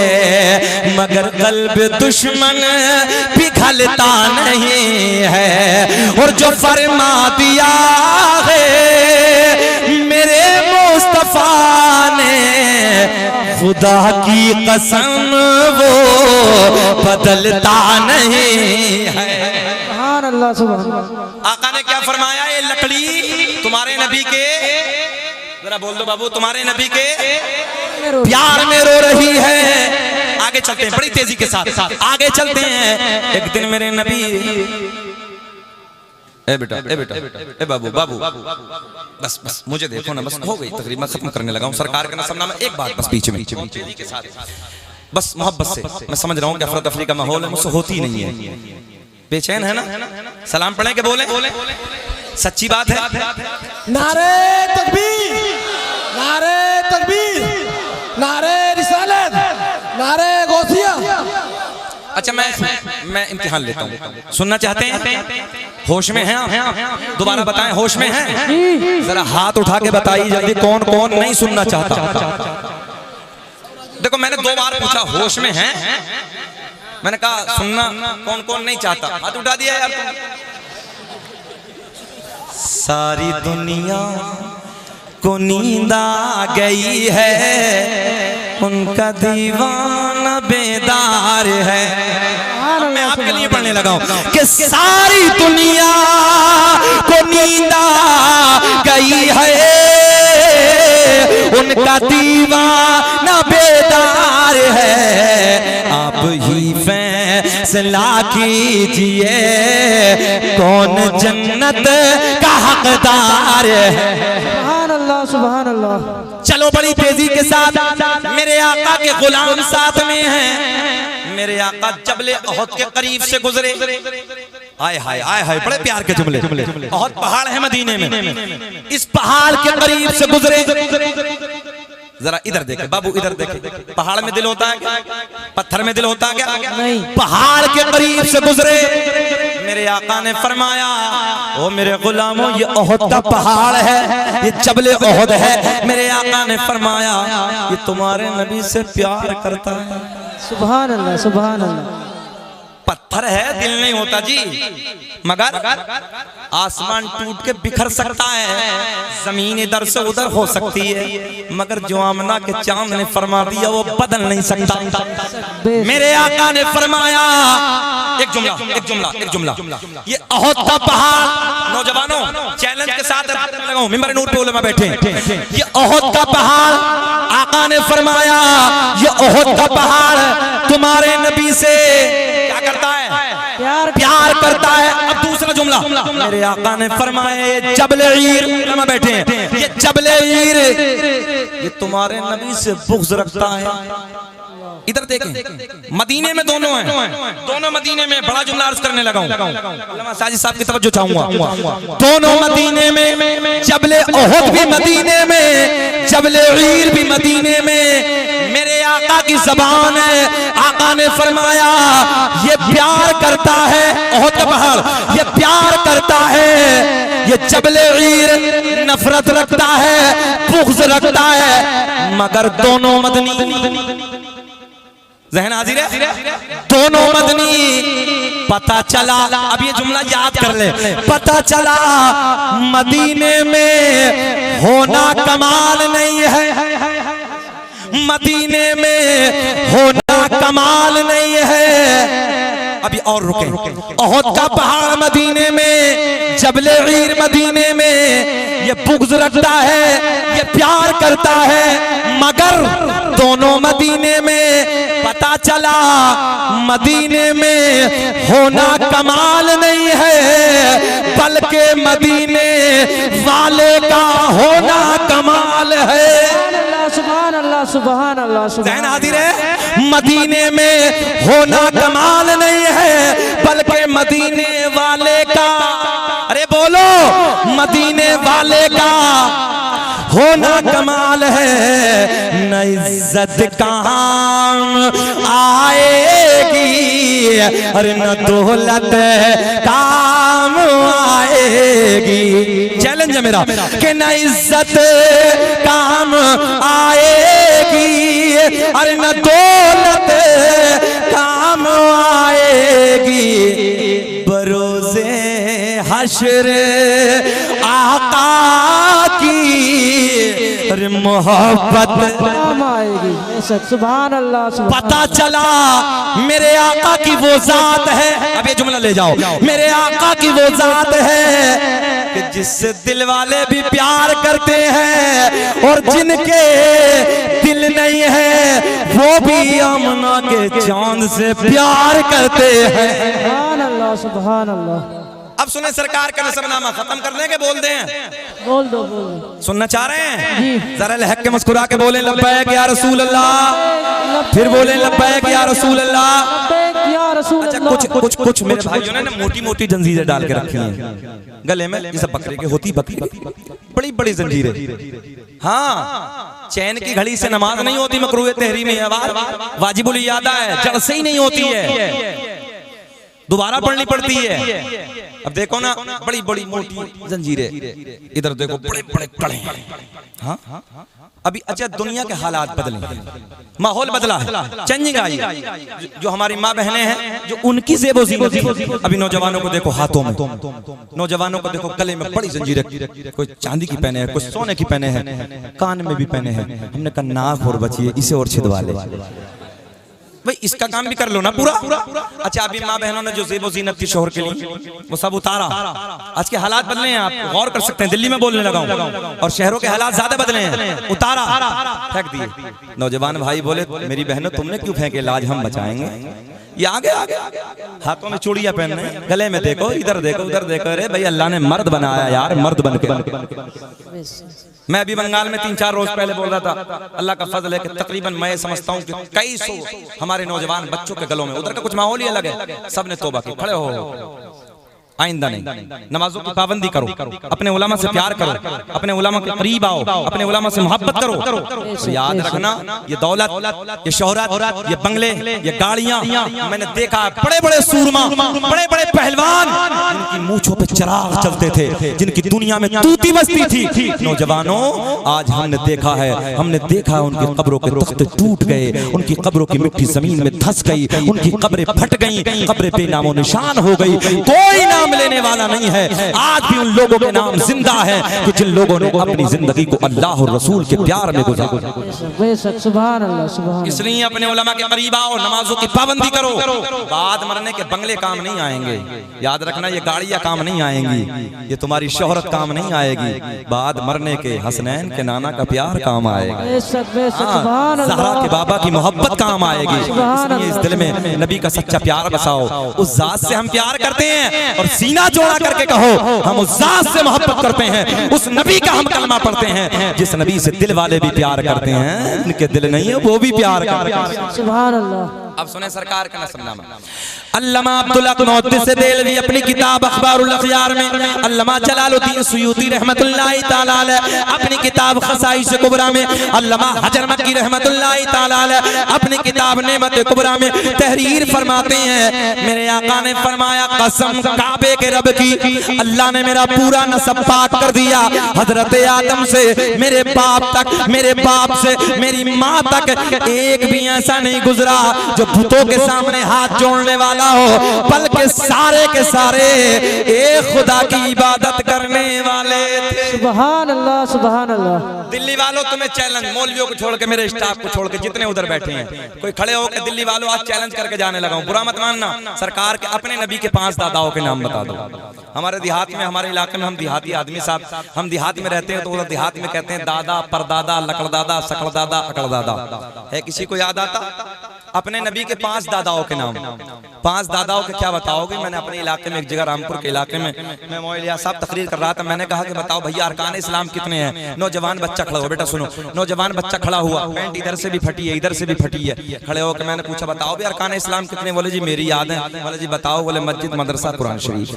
Speaker 1: मगर कल्ब दुश्मन पिघलता नहीं है। और जो फरमा दिया है मेरे मुस्तफा ने, खुदा की कसम वो बदलता नहीं है।
Speaker 2: अल्लाह सुभान अल्लाह।
Speaker 1: आका ने क्या फरमाया, ये लकड़ी तुम्हारे नबी के, जरा बोल दो बाबू, तुम्हारे नबी के प्यार में रो रही है। आगे चलते हैं बड़ी तेजी के साथ, आगे चलते हैं। एक दिन मेरे नबी, ए बेटा ए बाबू बाबू, बस बस मुझे देखो ना, बस हो गई तकरीबन, खत्म करने लगा हूँ सरकार का सबनामा। एक बात बस बीच में बस मोहब्बत से, मैं समझ रहा हूँ कि अफरा तफरी का माहौल है, मुझसे होती नहीं है, बेचैन है ना। सलाम पढ़े के बोले, सच्ची बात है।
Speaker 3: नारे तकबीर, नारे तकबीर, नारे रिसालत, नारे गौसिया।
Speaker 1: अच्छा मैं इम्तिहान लेता हूँ, सुनना चाहते हैं? होश में हैं आप? दोबारा बताएं, होश में हैं? जरा हाथ उठा के बताइए जल्दी, कौन कौन नहीं सुनना चाहता। देखो मैंने 2 बार पूछा, होश में हैं? मैंने कहा सुनना कौन कौन नहीं चाहता, हाथ उठा दिया यार तुम। सारी दुनिया को नींद आ गई है, उनका दीवाना बेदार है। मैं आपके लिए पढ़ने लगा हूं कि सारी दुनिया को नींद आ गई है, उनका दीवाना बेदार है। आप ही फैसला कीजिए कौन जन्नत का हकदार है।
Speaker 2: सुभान अल्लाह सुभान अल्लाह।
Speaker 1: चलो बड़ी तेजी के साथ, मेरे आका के गुलाम साथ में हैं। मेरे आका जबले ओहद के करीब से गुजरे, आय हाय आय हाय, बड़े प्यार के जुमले। ओहद पहाड़ है मदीने में, इस पहाड़ के करीब से गुजरे। जरा इधर देखे बाबू, इधर देखे, पहाड़ में दिल होता है क्या? पत्थर में दिल होता है क्या? नहीं। पहाड़ के करीब से गुजरे, मेरे आका ने फरमाया, ओ मेरे गुलामों, ये ओहद का पहाड़ है, ये जबले ओहद है। मेरे आका ने फरमाया, ये तुम्हारे नबी से प्यार करता है।
Speaker 2: सुभान अल्लाह सुभान अल्लाह।
Speaker 1: पत्थर है, दिल नहीं होता जी, मगर आसमान टूट के बिखर सकता है, जमीन इधर से उधर हो सकती है, मगर जो आमना के चांद ने फरमा दिया वो बदल नहीं सकता। मेरे आका ने फरमाया, एक जुमला, ये ओहद का पहाड़, नौजवानों चैलेंज के साथ लगाऊं, मिंबर नूर पे उलमा बैठे, ये ओहद का पहाड़, आका ने फरमाया, ये ओहद का पहाड़ तुम्हारे नबी से क्या करता है? प्यार करता है। अब दूसरा जुमला, मेरे आका ने फरमाया, जबले ईर, उलमा बैठे हैं, ये जबले ईर ये तुम्हारे नबी से बुग़्ज़ रखता है। इधर देखें, मदीने में दोनों हैं, दोनों मदीने में। बड़ा जुमला अर्ज करने लगा हूं, साजिद साहब की तवज्जो चाहूंगा। दोनों मदीने में, जबले ओहद भी मदीने में, जबले ईर भी मदीने में। मेरे आका की ज़बान है, आका ने फरमाया, ये प्यार करता है, ओहद का पहाड़ ये प्यार करता है, ये जबले ईर नफरत रखता है, बुग़्ज़ रखता है, मगर दोनों मदनी, ज़हन हाजिर है, दोनों मदनी। पता चला, अब ये जुमला याद कर ले, पता चला मदीने में होना कमाल नहीं है, मदीने में होना कमाल नहीं है। अभी और रुके, ओहद का पहाड़ मदीने में, जबले ईर मदीने में, ये बुग़्ज़ रखता है, ये प्यार करता है, मगर दोनों मदीने में। पता चला मदीने में होना कमाल नहीं है, बल्कि मदीने वाले का होना कमाल है।
Speaker 2: सुभान अल्लाह सुभान अल्लाह।
Speaker 1: ज़हन हाजिर है, मदीने में होना कमाल नहीं है, बल्कि मदीने वाले का, अरे बोलो, मदीने वाले का होना कमाल है। न इज्जत काम आएगी और न दौलत काम आएगी। चैलेंज है मेरा कि न इज्जत काम आएगी और न दौलत काम आएगी। बरोज़े हश्र आका की अरे मोहब्बत
Speaker 2: काम आएगी। बेशक सुभान अल्लाह सुभान
Speaker 1: पता चला मेरे आका की वो जात है, अब ये जुमला ले जाओ, मेरे आका की वो जात है कि जिससे दिल वाले भी प्यार करते हैं और जिनके दिल नहीं है वो भी आमना के चांद से प्यार करते हैं।
Speaker 2: सुभान अल्लाह सुभान अल्लाह।
Speaker 1: अब सुने सरकार का नसबनामा खत्म करने के बोल दें,
Speaker 2: बोल दो।
Speaker 1: सुनना चाह रहे हैं? जरा लहक के मुस्कुरा के बोले लब्बैक या रसूल अल्लाह, फिर बोले लब्बैक या रसूल अल्लाह।
Speaker 2: या रसूल
Speaker 1: अच्छा
Speaker 2: अल्लाह।
Speaker 1: कुछ मेरे भाइयों ने मोटी मोटी जंजीरें डाल के रखी हैं गले में, जैसे बकरे की होती बकरी, बड़ी बड़ी जंजीरें। हाँ, चैन की घड़ी से नमाज नहीं होती, मकरूह तहरीम है, वाजिबुल इयादा है, जड़ से ही नहीं होती है, दोबारा पढ़नी पड़ती है। अब देखो ना, बड़ी बड़ी मोटी जंजीरें, इधर देखो बड़े बड़े कड़े। हाँ अभी अच्छा दुनिया के हालात बदले, माहौल बदला है, चेंजिंग आई। जो हमारी माँ बहनें हैं, जो उनकी ज़ेबो ज़ीनत थी, अभी नौजवानों को देखो हाथों में, नौजवानों को देखो गले में बड़ी जंजीरें, कोई चांदी की पहने है, कोई सोने की पहने हैं, कान में भी पहने हैं। हमने कहा नाक और बचिए, इसे और छिदवा ले भाई, इसका काम भी कर लो ना पूरा। अच्छा अभी माँ बहनों ने जो ज़ेबो ज़ीनत थी शोहर के लिए, वो सब उतारा। आज के हालात बदले हैं, आप गौर कर सकते हैं। दिल्ली में बोलने लगा हूं, और शहरों के हालात ज्यादा बदले हैं, उतारा, फेंक दिए। नौजवान भाई बोले मेरी बहनों तुमने क्यों फेंके, लाज हम बचाएंगे। ये आगे हाथों में चूड़ियां पहन रहे हैं, गले में देखो, इधर देखो, उधर देखो। अरे भाई अल्लाह ने मर्द बनाया यार, मर्द बन के। मैं अभी बंगाल में 3-4 रोज पहले बोल रहा था, अल्लाह का फजल है कि तकरीबन मैं समझता हूँ कि कई सौ हमारे नौजवान बच्चों के गलों में, उधर का कुछ माहौल ही अलग है, सबने तौबा की, खड़े हो आइंदा नहीं, नमाजों की पाबंदी करो, अपने उलमा से प्यार करो, अपने उलमा के करीब आओ, अपने उलमा से मोहब्बत करो। तो याद रखना, ये दौलत, ये शोहरत, ये बंगले, ये गाड़ियां, मैंने देखा बड़े बड़े सूरमा, बड़े बड़े पहलवान, जिनकी मूंछों पे चिराग चलते थे, जिनकी दुनिया में तूती बसती थी। नौजवानों आज हमने देखा है, हमने देखा उनकी कब्रों के तख्ते टूट गए, उनकी कब्रों की मिट्टी जमीन में धंस गई, उनकी कब्रें फट गई, कब्रें बेनामो निशान हो गई, कोई नाम लेने वाला नहीं है। आज भी उन लोगों के नाम जिंदा है कि जिन लोगों ने अपनी जिंदगी को अल्लाह और रसूल के प्यार में गुजारा।
Speaker 2: बेशक सुभान अल्लाह सुभान।
Speaker 1: इसलिए अपने उलमा के करीब आओ, नमाजों की पाबंदी करो। बाद मरने के बंगले काम नहीं आएंगे, याद रखना, ये गाड़ियां काम नहीं आएंगी, ये तुम्हारी शोहरत काम नहीं आएगी, बाद मरने के हसनैन के नाना का प्यार काम आएगा,
Speaker 2: बेशक बेशक सुभान अल्लाह।
Speaker 1: ज़हरा के बाबा की मोहब्बत काम आएगी। इसलिए इस दिल में नबी का सच्चा प्यार बसाओ, उस जात से हम प्यार करते हैं, और सीना जोड़ा करके कहो हम उस जात से मोहब्बत करते हैं, उस नबी का हम कलमा पढ़ते हैं, जिस नबी से दिल वाले भी प्यार करते हैं, इनके दिल नहीं है वो भी प्यार करते हैं।
Speaker 2: सुभान अल्लाह।
Speaker 1: अब सुने सरकार का नसबनामा। अल्लामा अब्दुल हक मुहद्दिस देलवी अपनी किताब अखबारुल अखयार में, अल्लामा जलालुद्दीन सुयूती रहमतुल्लाहि तआला अलैह अपनी किताब खसाइस कुबरा में, अल्लामा हजर मक्की रहमतुल्लाहि तआला अलैह अपनी किताब नेमत कुबरा में तहरीर फरमाते हैं, मेरे आका ने फरमाया कसम काबे के रब की, अल्लाह ने मेरा पूरा नसब पाक कर दिया, हजरत आदम से मेरे बाप तक, मेरे बाप से मेरी माँ तक एक भी ऐसा नहीं गुजरा जो बुतों के सामने हाथ जोड़ने वाला हो, बल्कि सारे के सारे एक खुदा की इबादत करने वाले थे।
Speaker 2: सुभान अल्लाह सुभान अल्लाह।
Speaker 1: दिल्ली वालों तुम्हें चैलेंज, मौलवियों को छोड़ के, मेरे स्टाफ को छोड़ के, जितने उधर बैठे हैं, कोई खड़े होकर दिल्ली वालों आज चैलेंज करके जाने लगा हूं, बुरा मत मानना, सरकार के अपने नबी के 5 दादाओं के नाम बता दो। हमारे देहात में, हमारे इलाके में, हम देहाती आदमी साहब, हम देहात में रहते हैं तो उधर देहात में कहते हैं दादा, परदादा, लकड़दादा, सकड़दादा, अकड़दादा। है किसी को याद आता अपने नबी के 5 दादाओं के नाम? 5 दादाओं के क्या बताओगे? मैंने अपने इलाके में एक जगह रामपुर के इलाके में, मैं मौलिया साहब तकरीर कर रहा था, मैंने कहा कि बताओ भैया अरकान इस्लाम कितने हैं? नौजवान बच्चा खड़ा हो, बेटा सुनो, नौजवान बच्चा खड़ा हुआ, पैंट इधर से भी फटी है, इधर से भी फटी है, खड़े होकर मैंने पूछा बताओ भी अरकान इस्लाम कितने? बोले जी मेरी याद है। बोले जी बताओ? बोले मस्जिद, मदरसा, कुरान शरीफ।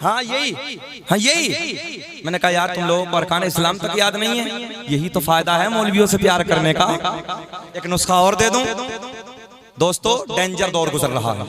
Speaker 1: हाँ यही। मैंने कहा यार तुम लोगों को अरकान इस्लाम तक याद नहीं है, यही तो फायदा है मौलवियों से प्यार करने का। एक नुस्खा और दे दूं, दोस्तों डेंजर दौर गुजर रहा है,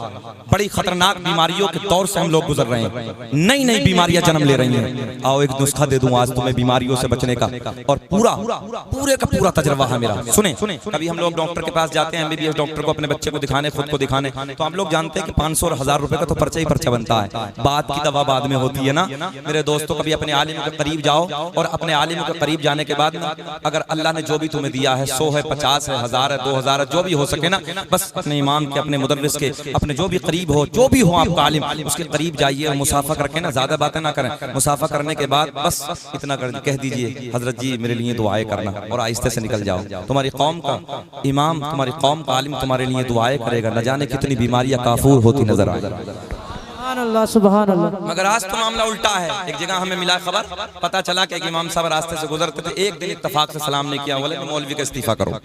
Speaker 1: बड़ी खतरनाक बीमारियों के दौर से हम लोग गुजर रहे हैं, नई नई बीमारियां जन्म ले रही हैं। आओ एक नुस्खा दे दूं आज तुम्हें बीमारियों से बचने का, और पूरे का पूरा तजर्बा है मेरा। सुने, कभी हम लोग डॉक्टर के पास जाते हैं, एमबीबीएस डॉक्टर को, अपने बच्चे को दिखाने, खुद को दिखाने, तो हम लोग जानते हैं कि 500 और 1000 रुपए का तो पर्चा ही पर्चा बनता है, बात की दवा बाद में होती है ना मेरे दोस्तों। कभी अपने आलिम के करीब जाओ, और अपने आलिम के करीब जाने के बाद अगर अल्लाह ने जो भी तुम्हें दिया है, 100 है, 50 है, 1000 है, 2000 है, जो भी हो सके ना, बस अपने इमाम के, अपने मुदर्रिस के, अपने जो भी करीब हो, जो भी हो आपका आलिम, उसके करीब जाइए और मुसाफा करके ना, ज्यादा बातें ना करें, मुसाफा करने के बाद बस इतना कह दीजिए, हजरत जी मेरे लिए दुआएं करना, और आहिस्ते से निकल जाओ। तुम्हारी कौम का इमाम, तुम्हारी कौम का आलिम तुम्हारे लिए दुआएं करेगा, न जाने कितनी बीमारियां काफूर होती नजर आए।
Speaker 2: सुभान अल्लाह, सुभान अल्लाह।
Speaker 1: मगर आज तो मामला उल्टा है। एक जगह हमें मिला खबर, पता चला कि एक इमाम साहब रास्ते से गुजरते थे, एक दिन इत्तेफाक से सलाम नहीं किया, बोले मौलवी का इस्तीफा करो।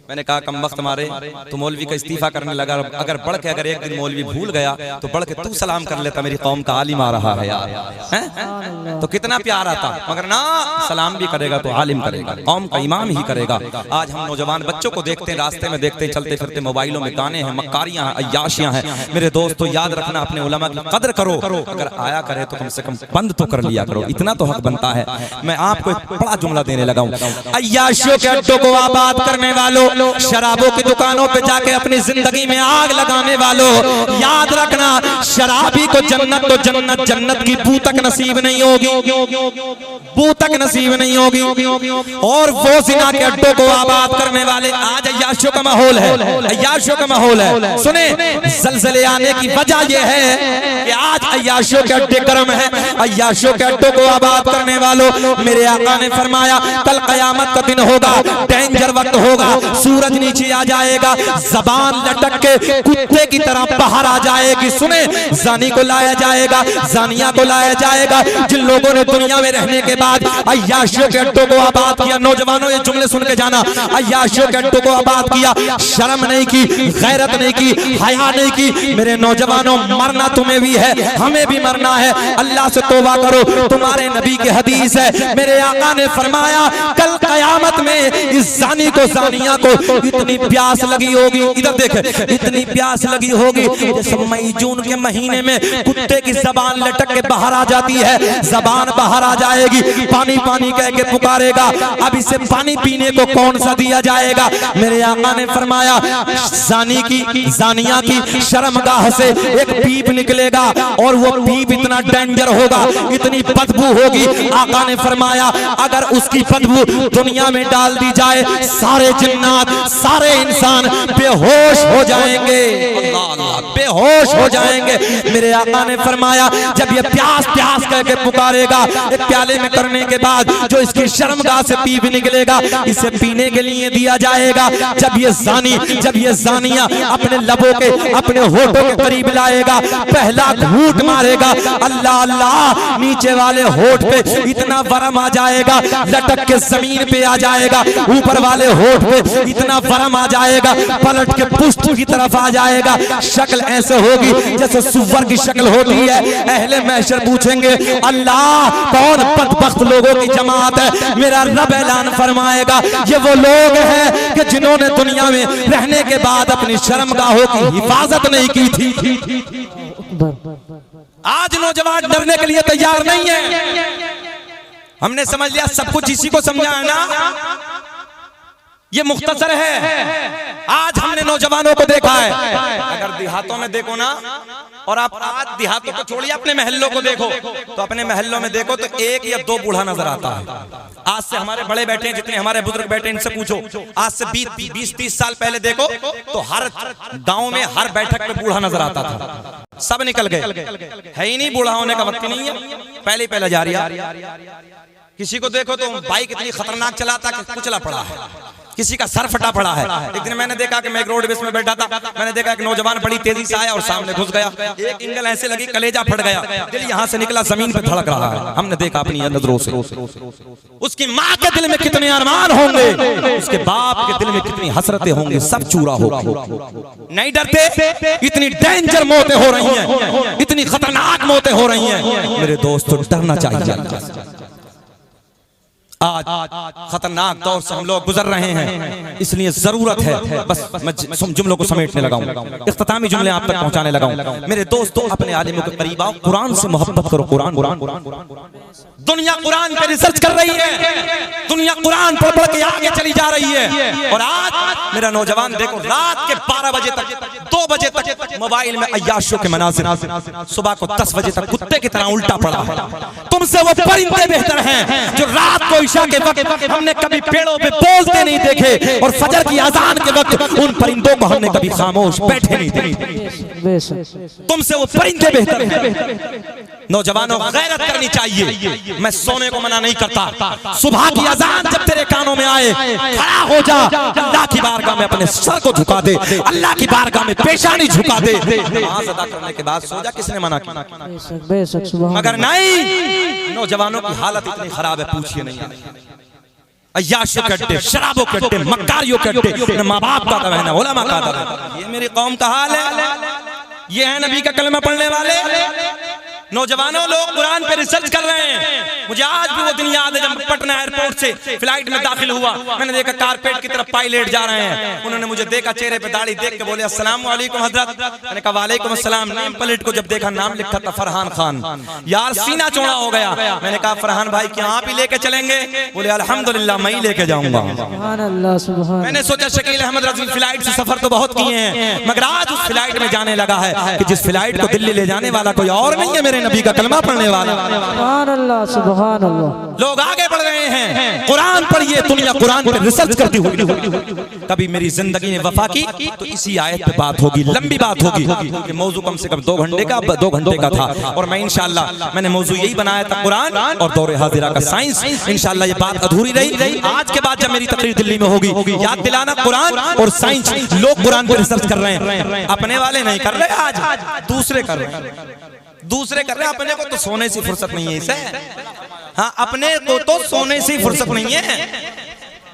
Speaker 1: मैंने कहा कम वक्त मारे, तो मौलवी का इस्तीफा करने लगा। अगर बढ़ के अगर एक दिन मौलवी भूल गया तो बढ़ के तू सलाम कर लेता, मेरी कौम का आलिम आ रहा है यार, हैं? तो कितना प्यार आता। मगर ना, सलाम भी करेगा तो आलिम करेगा, कौम का इमाम ही करेगा। आज हम नौजवान बच्चों को देखते हैं, रास्ते में देखते हैं, चलते फिरते मोबाइलों में गाने हैं, मक्कारियां हैं, अय्याशियां हैं। मेरे दोस्तों याद रखना, अपने उलमा की कदर करो, अगर आया करे तो कम से कम बंद तो कर लिया करो, इतना तो हक बनता है। मैं आपको एक बड़ा जुमला देने लगा हूं, अय्याशियों के अड्डों को आबाद करने वालों, शराबों की दुकानों पे जाके अपनी जिंदगी में आग लगाने वालों, याद रखना शराबी को जन्नत तो जन्नत, जन्नत की बू तक नसीब नहीं होगी, बू तक नसीब नहीं होगी। और वो जिना के अड्डों को आबाद करने वाले, आज अय्याशियों का माहौल है, अय्याशियों का माहौल है। सुने, ज़लज़ले आने की वजह यह है कि आज अय्याशियों के अड्डे गर्म है। अय्याशियों के अड्डों को आबाद करने वालों, मेरे आका ने फरमाया कल कयामत का दिन होगा, डेंजर वक्त होगा, सूरज नीचे आ जाएगा, जबान लटक के कुत्ते की तरह बाहर आ जाएगी। सुने, जानी को लाया जाएगा, जानिया को लाया जाएगा, जिन लोगों ने दुनिया में रहने के बाद अय्याशियों के अड्डों को आबाद किया। नौजवानों ये जुमले सुन के जाना, अय्याशियों के अड्डों को आबाद किया, शर्म नहीं की, गैरत नहीं की, हया नहीं की। मेरे नौजवानों, मरना तुम्हें भी है, हमें भी मरना है, अल्लाह से तौबा करो। तुम्हारे नबी की हदीस है, मेरे आका ने फरमाया कल कयामत में इस जानी को, जानिया को इतनी प्यास लगी होगी, इधर देख, इतनी प्यास लगी होगी जैसे मई जून के महीने में कुत्ते की जबान लटक के बाहर आ जाती है, जबान बाहर आ जाएगी, पानी पानी कह के पुकारेगा। अब इसे पानी पीने को कौन सा दिया जाएगा? मेरे आका ने फरमाया जानी की, जानिया की शर्मगाह से एक पीप निकलेगा, और वो पीप इतना डेंजर होगा, इतनी बदबू होगी। आका ने फरमाया अगर उसकी बदबू दुनिया में डाल दी जाए, सारे जिन्नात, सारे इंसान बेहोश हो जाएंगे, बेहोश हो जाएंगे। मेरे आका ने फरमाया जब ये प्यास प्यास कह के पुकारेगा, एक प्याले में करने के बाद जो इसकी शर्मगाह से पीप निकलेगा, इसे पीने के लिए दिया जाएगा। जब ये जानी, जब ये जानिया अपने लबों के, अपने होठों के करीब लाएगा, पहला घूंट मारेगा, अल्लाह अल्लाह, नीचे वाले होठ पे इतना वरम आ जाएगा, लटक के जमीन पे आ जाएगा, ऊपर वाले होठ पे इतना वरम आ जाएगा, पलट के पुष्ट की तरफ आ जाएगा। शक्ल ऐसे होगी जैसे सुअर की शक्ल होती है। अहले महशर पूछेंगे अल्लाह कौन बदबख्त लोगों की जमात है? मेरा रब ऐलान फरमाएगा ये वो लोग हैं कि जिन्होंने दुनिया में रहने के बाद अपनी शर्मगाहों की हिफाजत नहीं की थी। आज नौजवान डरने के लिए तैयार नहीं है। हमने समझ लिया सब कुछ इसी को समझा है ना, ये मुख्तसर है। आज हमने नौजवानों को देखा है, अगर देहातों में देखो ना, और आप आज देहातों को छोड़िए अपने महल्लों को देखो, तो अपने महल्लों में देखो तो एक या दो बूढ़ा नजर आता है। आज से हमारे बड़े बैठे हैं, जितने हमारे बुजुर्ग बैठे हैं, इनसे पूछो आज से 20-30 साल पहले देखो तो हर गांव में हर बैठक पे बूढ़ा नजर आता था। सब निकल गए, है ही नहीं, बूढ़ा होने का वक्त नहीं है, पहले ही पहले जा रही है। किसी को देखो तो बाइक इतनी खतरनाक चलाता कि कुचला पड़ा है, किसी का सर फटा पड़ा है। एक दिन मैंने देखा कि मैं एक रोडवेज में बैठा था, मैंने देखा एक नौजवान बड़ी तेजी से आया और सामने घुस गया, एक इंगल ऐसे लगी, कलेजा फट गया, दिल यहाँ से निकला, जमीन पे धड़क रहा है। हमने देखा अपनी नजरों से। उसकी माँ के दिल में कितने अरमान होंगे, उसके बाप के दिल में कितनी हसरतें होंगी, सब चूरा होगा। नहीं डरते, इतनी डेंजर मौतें हो रही हैं, इतनी खतरनाक मौतें हो रही हैं। मेरे दोस्तों डरना चाहिए। आज खतरनाक दौर से हम लोग गुजर रहे हैं, इसलिए जरूरत है, बस मैं जुमलों को समेटने लगा हूं, इख्तितामी जुमले आप तक पहुंचाने लगा हूं। मेरे दोस्तों, अपने आलिमों के करीब आओ, कुरान से मोहब्बत करो। कुरान दुनिया कुरान पे रिसर्च कर रही है, दुनिया कुरान पढ़ पढ़ के आगे चली जा रही है। और आज मेरा नौजवान देखो, रात के 12 बजे तक, 2 बजे तक मोबाइल में अय्याशों के मनाज़िर, सुबह को 10 बजे तक कुत्ते की तरह उल्टा पड़ा है। तुमसे वो परिंदे बेहतर हैं जो रात को ईशा के वक्त हमने कभी पेड़ों पे बोलते नहीं देखे, और फजर की अजान के वक्त उन परिंदों को हमने कभी खामोश बैठे नहीं देखे। तुमसे वो परिंदे बेहतर हैं। नौजवानों, गैरत करनी चाहिए। मैं सोने को मना नहीं करता, सुबह की अजान जब तेरे कानों में आए, खड़ा हो जा, अल्लाह की बारगाह में अपने सर को झुका दे, अल्लाह की बारगाह में पेशानी झुका दे, नमाज अदा करने के बाद सो जा। किसने मना किया? मगर नहीं, नौजवानों की हालत इतनी खराब है, पूछिए नहीं। अय्याशों के अड्डे, शराबों के अड्डे, मक्कारियों के अड्डे, न माँ बाप का दवा है, न उलमा का दवा है। ये मेरी कौम का हाल है। ये है नबी का कलमा पढ़ने वाले नौजवानों। लोग कुरान पे रिसर्च कर रहे हैं। मुझे आज भी वो दिन याद है जब पटना एयरपोर्ट से फ्लाइट में दाखिल हुआ, मैंने देखा कारपेट की तरफ पायलट जा रहे हैं। उन्होंने मुझे देखा, चेहरे पे दाढ़ी देख के बोले अस्सलाम वालेकुम हजरत। मैंने कहा वालेकुम अस्सलाम। नेम प्लेट को जब देखा, नाम लिखा था फरहान खान। यार सीना चौड़ा हो गया। मैंने कहा फरहान भाई क्या आप ही लेके चलेंगे? बोले अल्हम्दुलिल्लाह मैं ही लेके जाऊंगा। मैंने सोचा शकील अहमद रज़ी फ्लाइट से सफर तो बहुत किए हैं, मगर आज उस फ्लाइट में जाने लगा है कि जिस फ्लाइट को दिल्ली ले जाने वाला कोई और नहीं है, मेरे नबी का कलमा पढ़ने वाला। सुभान अल्लाह, सुभान अल्लाह। लोग आगे बढ़ रहे हैं, कुरान पढ़िए। दुनिया कुरान पर रिसर्च करती होगी। कभी मेरी जिंदगी में वफा की तो इसी आयत पे बात होगी, लंबी बात होगी, क्योंकि मौजू कम से कम 2 घंटे का था। और मैं इंशाअल्लाह, मैंने मौजू यही बनाया था, कुरान और दौरे हाजिरा का साइंस। इंशाअल्लाह ये बात अधूरी रही। आज के बाद जब मेरी तकरीर दिल्ली में होगी, याद दिलाना कुरान और साइंस। लोग कुरान पर रिसर्च कर रहे हैं, अपने वाले नहीं कर रहे, आज दूसरे कर रहे हैं, दूसरे कर रहे हैं। अपने को तो सोने से फुर्सत नहीं है इसे। हाँ, अपने को तो सोने से फुर्सत नहीं है।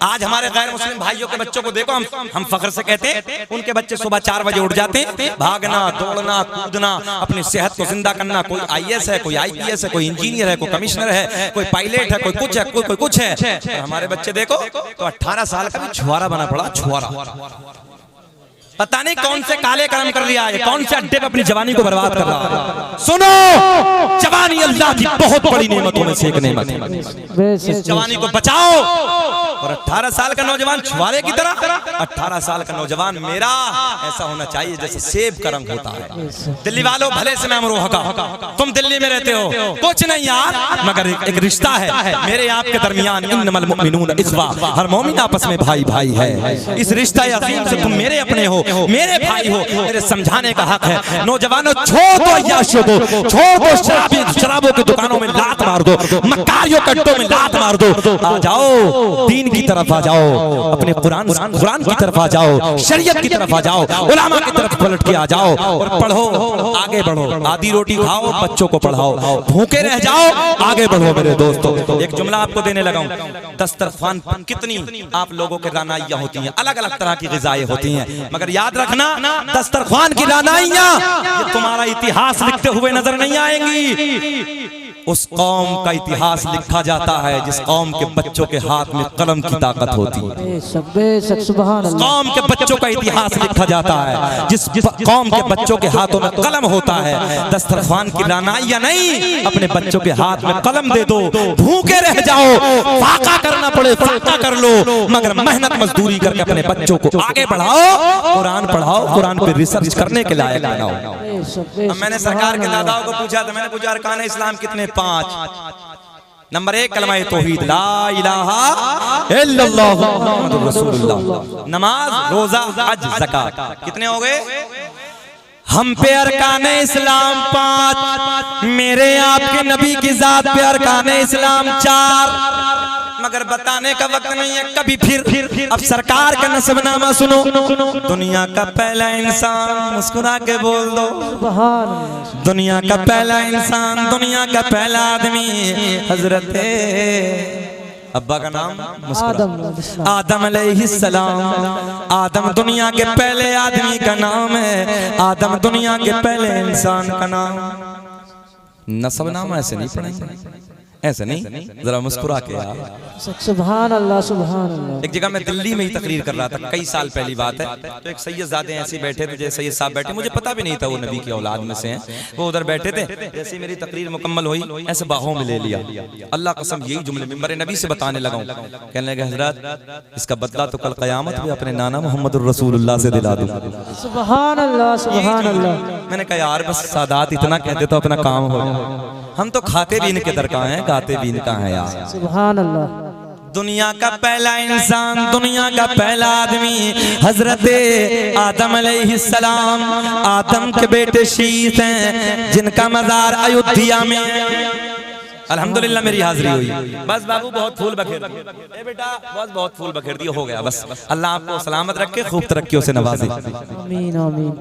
Speaker 1: आज हमारे गैर मुस्लिम भाइयों के बच्चों को देखो, हम फख्र से कहते हैं उनके बच्चे सुबह 4 बजे उठ जाते हैं, भागना, दौड़ना, कूदना, अपनी सेहत को जिंदा करना। कोई IAS है, कोई IPS है, कोई इंजीनियर है, कोई कमिश्नर है, कोई पायलट है, कोई कुछ है, कोई कुछ है। और हमारे बच्चे देखो तो 18 साल का भी छुआरा बना पड़ा, छुआरा। पता नहीं कौन से काले कर्म कर लिया है, कौन से अड्डे पे अपनी जवानी को बर्बाद कर रहा है। सुनो, जवानी अल्लाह की बहुत बड़ी नेमतों में से एक नेमत है। इस जवानी को बचाओ। और 18 साल का नौजवान छुआरे की तरह, 18 साल का नौजवान मेरा ऐसा होना चाहिए जैसे सेब का रंग होता है। दिल्ली वालों, भले से मैं अमरोहा का, तुम दिल्ली में रहते हो, कुछ नहीं यार, मगर एक रिश्ता है मेरे आपके दरमियान। इन्नमल मुमिनून इख्वा, हर मोमिन आपस में भाई भाई है। इस रिश्ता अज़ीम से तुम मेरे अपने हो, मेरे भाई हो, मेरे समझाने का हक है। नौजवानों, छोड़ दो अय्याशियों को, छोड़ दो शराबों की दुकानों में लात मार दो, मक्कारियों के अड्डों में लात मार दो। आ जाओ दीन की तरफ, आ जाओ अपने कुरान की तरफ, आ जाओ शरीयत की तरफ, आ जाओ उलमा की तरफ पलट के आ जाओ और पढ़ो, आगे बढ़ो। आधी रोटी खाओ, बच्चों को पढ़ाओ, भूखे रह जाओ, आगे बढ़ो मेरे दोस्तों। एक जुमला आपको देने लगा हूं, दस्तरखान पर कितनी आप लोगों के रानाइयां होती हैं, अलग अलग तरह की ग़िज़ाएं होती हैं, मगर याद रखना दस्तरखान की रानाइयां ये तुम्हारा इतिहास लिखते हुए नजर नहीं आएंगी। उस कौम का इतिहास लिखा जाता है जिस कौम के बच्चों के हाथ में कलम की ताकत होती है। कौम के बच्चों का इतिहास लिखा जाता है जिस कौम के बच्चों के हाथों में कलम होता है। दस्तरखान की रानाइयां नहीं, अपने बच्चों के हाथ में कलम दे दो, भूखे रह जाओ, फाका करना पड़े फाका कर लो, मगर मेहनत मजदूरी करके अपने बच्चों को आगे बढ़ाओ, कुरान पढ़ाओ, कुरान पे रिसर्च करने के लायक बनाओ। मैंने सरकार के दादाओं को पूछा था, मैंने पूछा अरकान इस्लाम कितने? 5। नंबर 1 कलमा तौहीद, ला इलाहा इल्लल्लाह मुहम्मदुर रसूलुल्लाह। नमाज, रोजा, हज, ज़कात, कितने हो गए? हम पे अरकान इस्लाम 5, मेरे आपके नबी की जात पे अरकान इस्लाम 4, मगर बताने का वक्त नहीं है। कभी फिर अब सरकार का नसबनामा सुनो। दुनिया का पहला इंसान, मुस्कुरा के बोल दो, दुनिया का पहला इंसान, दुनिया का पहला आदमी हजरत अब्बा का नाम आदम अलैहिस्सलाम। आदम दुनिया के पहले आदमी का नाम है, आदम दुनिया के पहले इंसान का नाम। नसबनामा ऐसे नहीं पढ़ेंगे, ऐसे नहीं, जरा मुस्कुरा के यार।
Speaker 2: सुभान अल्लाह सुभान अल्लाह।
Speaker 1: एक जगह मैं दिल्ली में ही तकरीर कर रहा था, कई साल पहली बात है। तो एक सैयदजादे ऐसे बैठे थे, जैसे सैयद साहब बैठे, मुझे पता भी नहीं था वो नबी की औलाद में से हैं। वो उधर बैठे थे, जैसे मेरी तकरीर मुकम्मल हुई ऐसे बाहों में ले लिया, अल्लाह कसम यही जुमले मिंबर नबी से बताने लगा। कहने लगे हजरत इसका बदला तो कल क़यामत में अपने नाना मोहम्मद रसूलुल्लाह से दिला दूं।
Speaker 2: सुभान अल्लाह सुभान अल्लाह।
Speaker 1: मैंने कहा यार बस सादात इतना कहते तो अपना काम हो गया। हम तो खाते भी इनके दर का हैं, गाते भी इनका है यार।
Speaker 2: सुभान अल्लाह।
Speaker 1: दुनिया का पहला इंसान, दुनिया का पहला आदमी हजरत आदम अलैहिस्सलाम, आदम के बेटे शीश हैं जिनका मज़ार अयोध्या में। अल्हम्दुलिल्लाह मेरी हाजिरी हुई। बस बाबू बहुत फूल बखेर दिए, बेटा बस बहुत फूल बखेर दिए, हो गया बस। अल्लाह आपको सलामत रखे, खूब तरक्कियों से नवाजे।
Speaker 2: आमीन आमीन।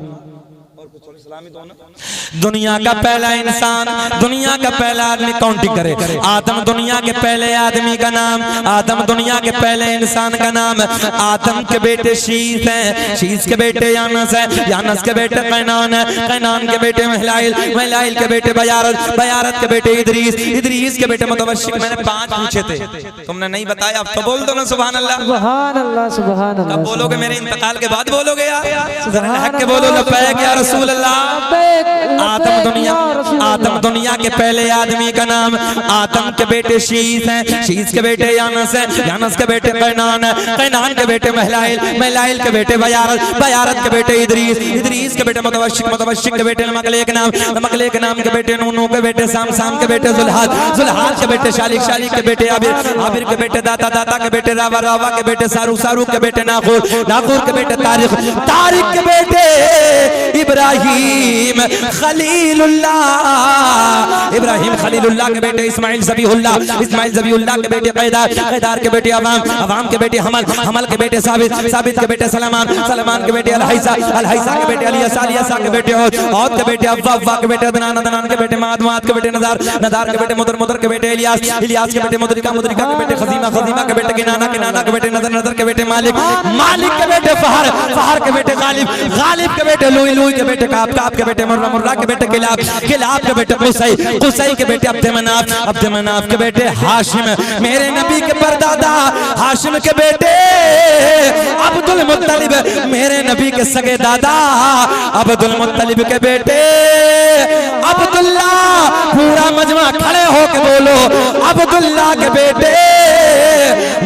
Speaker 1: दुनिया का पहला इंसान, दुनिया का पहला आदमी, काउंटिंग करे। आदम दुनिया के पहले आदमी का नाम, आदम दुनिया के पहले इंसान का नाम। आदम के बेटे शीश हैं, शीश के बेटे यानस है, यानस के बेटे कैनान है, कैनान के बेटे महलाइल, महलाइल के बेटे बयारत, बयारत के बेटे इदरीस, इदरीस के बेटे मुतवश्शिक। मैंने 5 पूछे थे, तुमने नहीं बताया, अब तो बोल दो ना सुभान अल्लाह।
Speaker 2: सुभान अल्लाह सुभान अल्लाह।
Speaker 1: अब बोलोगे मेरे इंतकाल के बाद बोलोगे यार, जरा हक के बोलो लब्बैक या रसूल अल्लाह। आदम दुनिया के पहले आदमी का नाम, आदम के बेटे शीश हैं, शीश के बेटे यानस है, यानस के बेटे कैनान है, कैनान के बेटे महलाइल, महलाइल के बेटे बयारत, बयारत के बेटे इदरीस, इदरीस के बेटे मुतवश्शिक, मुतवश्शिक के बेटे नमकलेक नाम, नमकलेक नाम के बेटे नूनू के बेटे साम, साम के बेटे जुल्हाद, जुल्हाद के बेटे शालिक, शालिक के बेटे आबिर, आबिर के बेटे दाता, दाता के बेटे रावा, रावा के बेटे सारू, सारू के बेटे नाखूर, नाखूर के बेटे तारिक, तारिक के बेटे इब्राहिम खलीलुल्लाह, इब्राहिम खलीलुल्लाह के बेटे इस्माइल ज़बीहुल्लाह, इस्माइल ज़बीहुल्लाह के बेटे कैदार, कैदार के बेटे अवाम, अवाम के बेटे हमल, हमल के बेटे साबित, साबित के बेटे सलमान, सलमान के बेटे अलहैसा, अलहैसा के बेटे अलियसा, अलियसा के बेटे औद, औद के बेटे अव्वा, अव्वा के बेटे अदनान, अदनान के बेटे माद, माद के बेटे नज़ार, नज़ार के बेटे मुदर, मुदर के बेटे इलियास, इलियास के बेटे मुदरिका, मुदरिका के बेटे खजीमा, खजीमा के बेटे किनाना, किनाना के बेटे नज़र, नज़र के बेटे मालिक, मालिक के बेटे फहर, फहर के बेटे गालिब, गालिब के बेटे लुई, लुई के बेटे काब, काब के बेटे मुर्रा, मुर्रा के बेटे किलाब, किलाब के बेटे कुसै, कुसै के बेटे अब्द मनाफ, अब्द मनाफ के बेटे हाशिम, मेरे नबी के परदादा हाशिम के बेटे अब्दुल मुत्तलिब, मेरे नबी के सगे दादा अब्दुल मुत्तलिब के बेटे अब्दुल्ला। पूरा मजमा खड़े होके बोलो, अब्दुल्ला के बेटे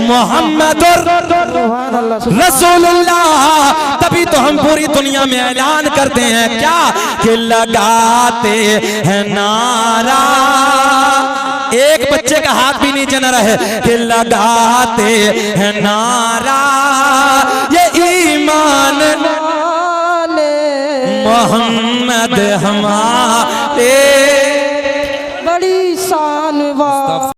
Speaker 1: मोहम्मदुर रसूलुल्लाह। तभी तो हम पूरी दुनिया में ऐलान करते हैं क्या कि लगाते हैं नारा, एक बच्चे का हाथ भी नीचे न रहे, कि लगाते हैं नारा ये ईमान मोहम्मद हमारे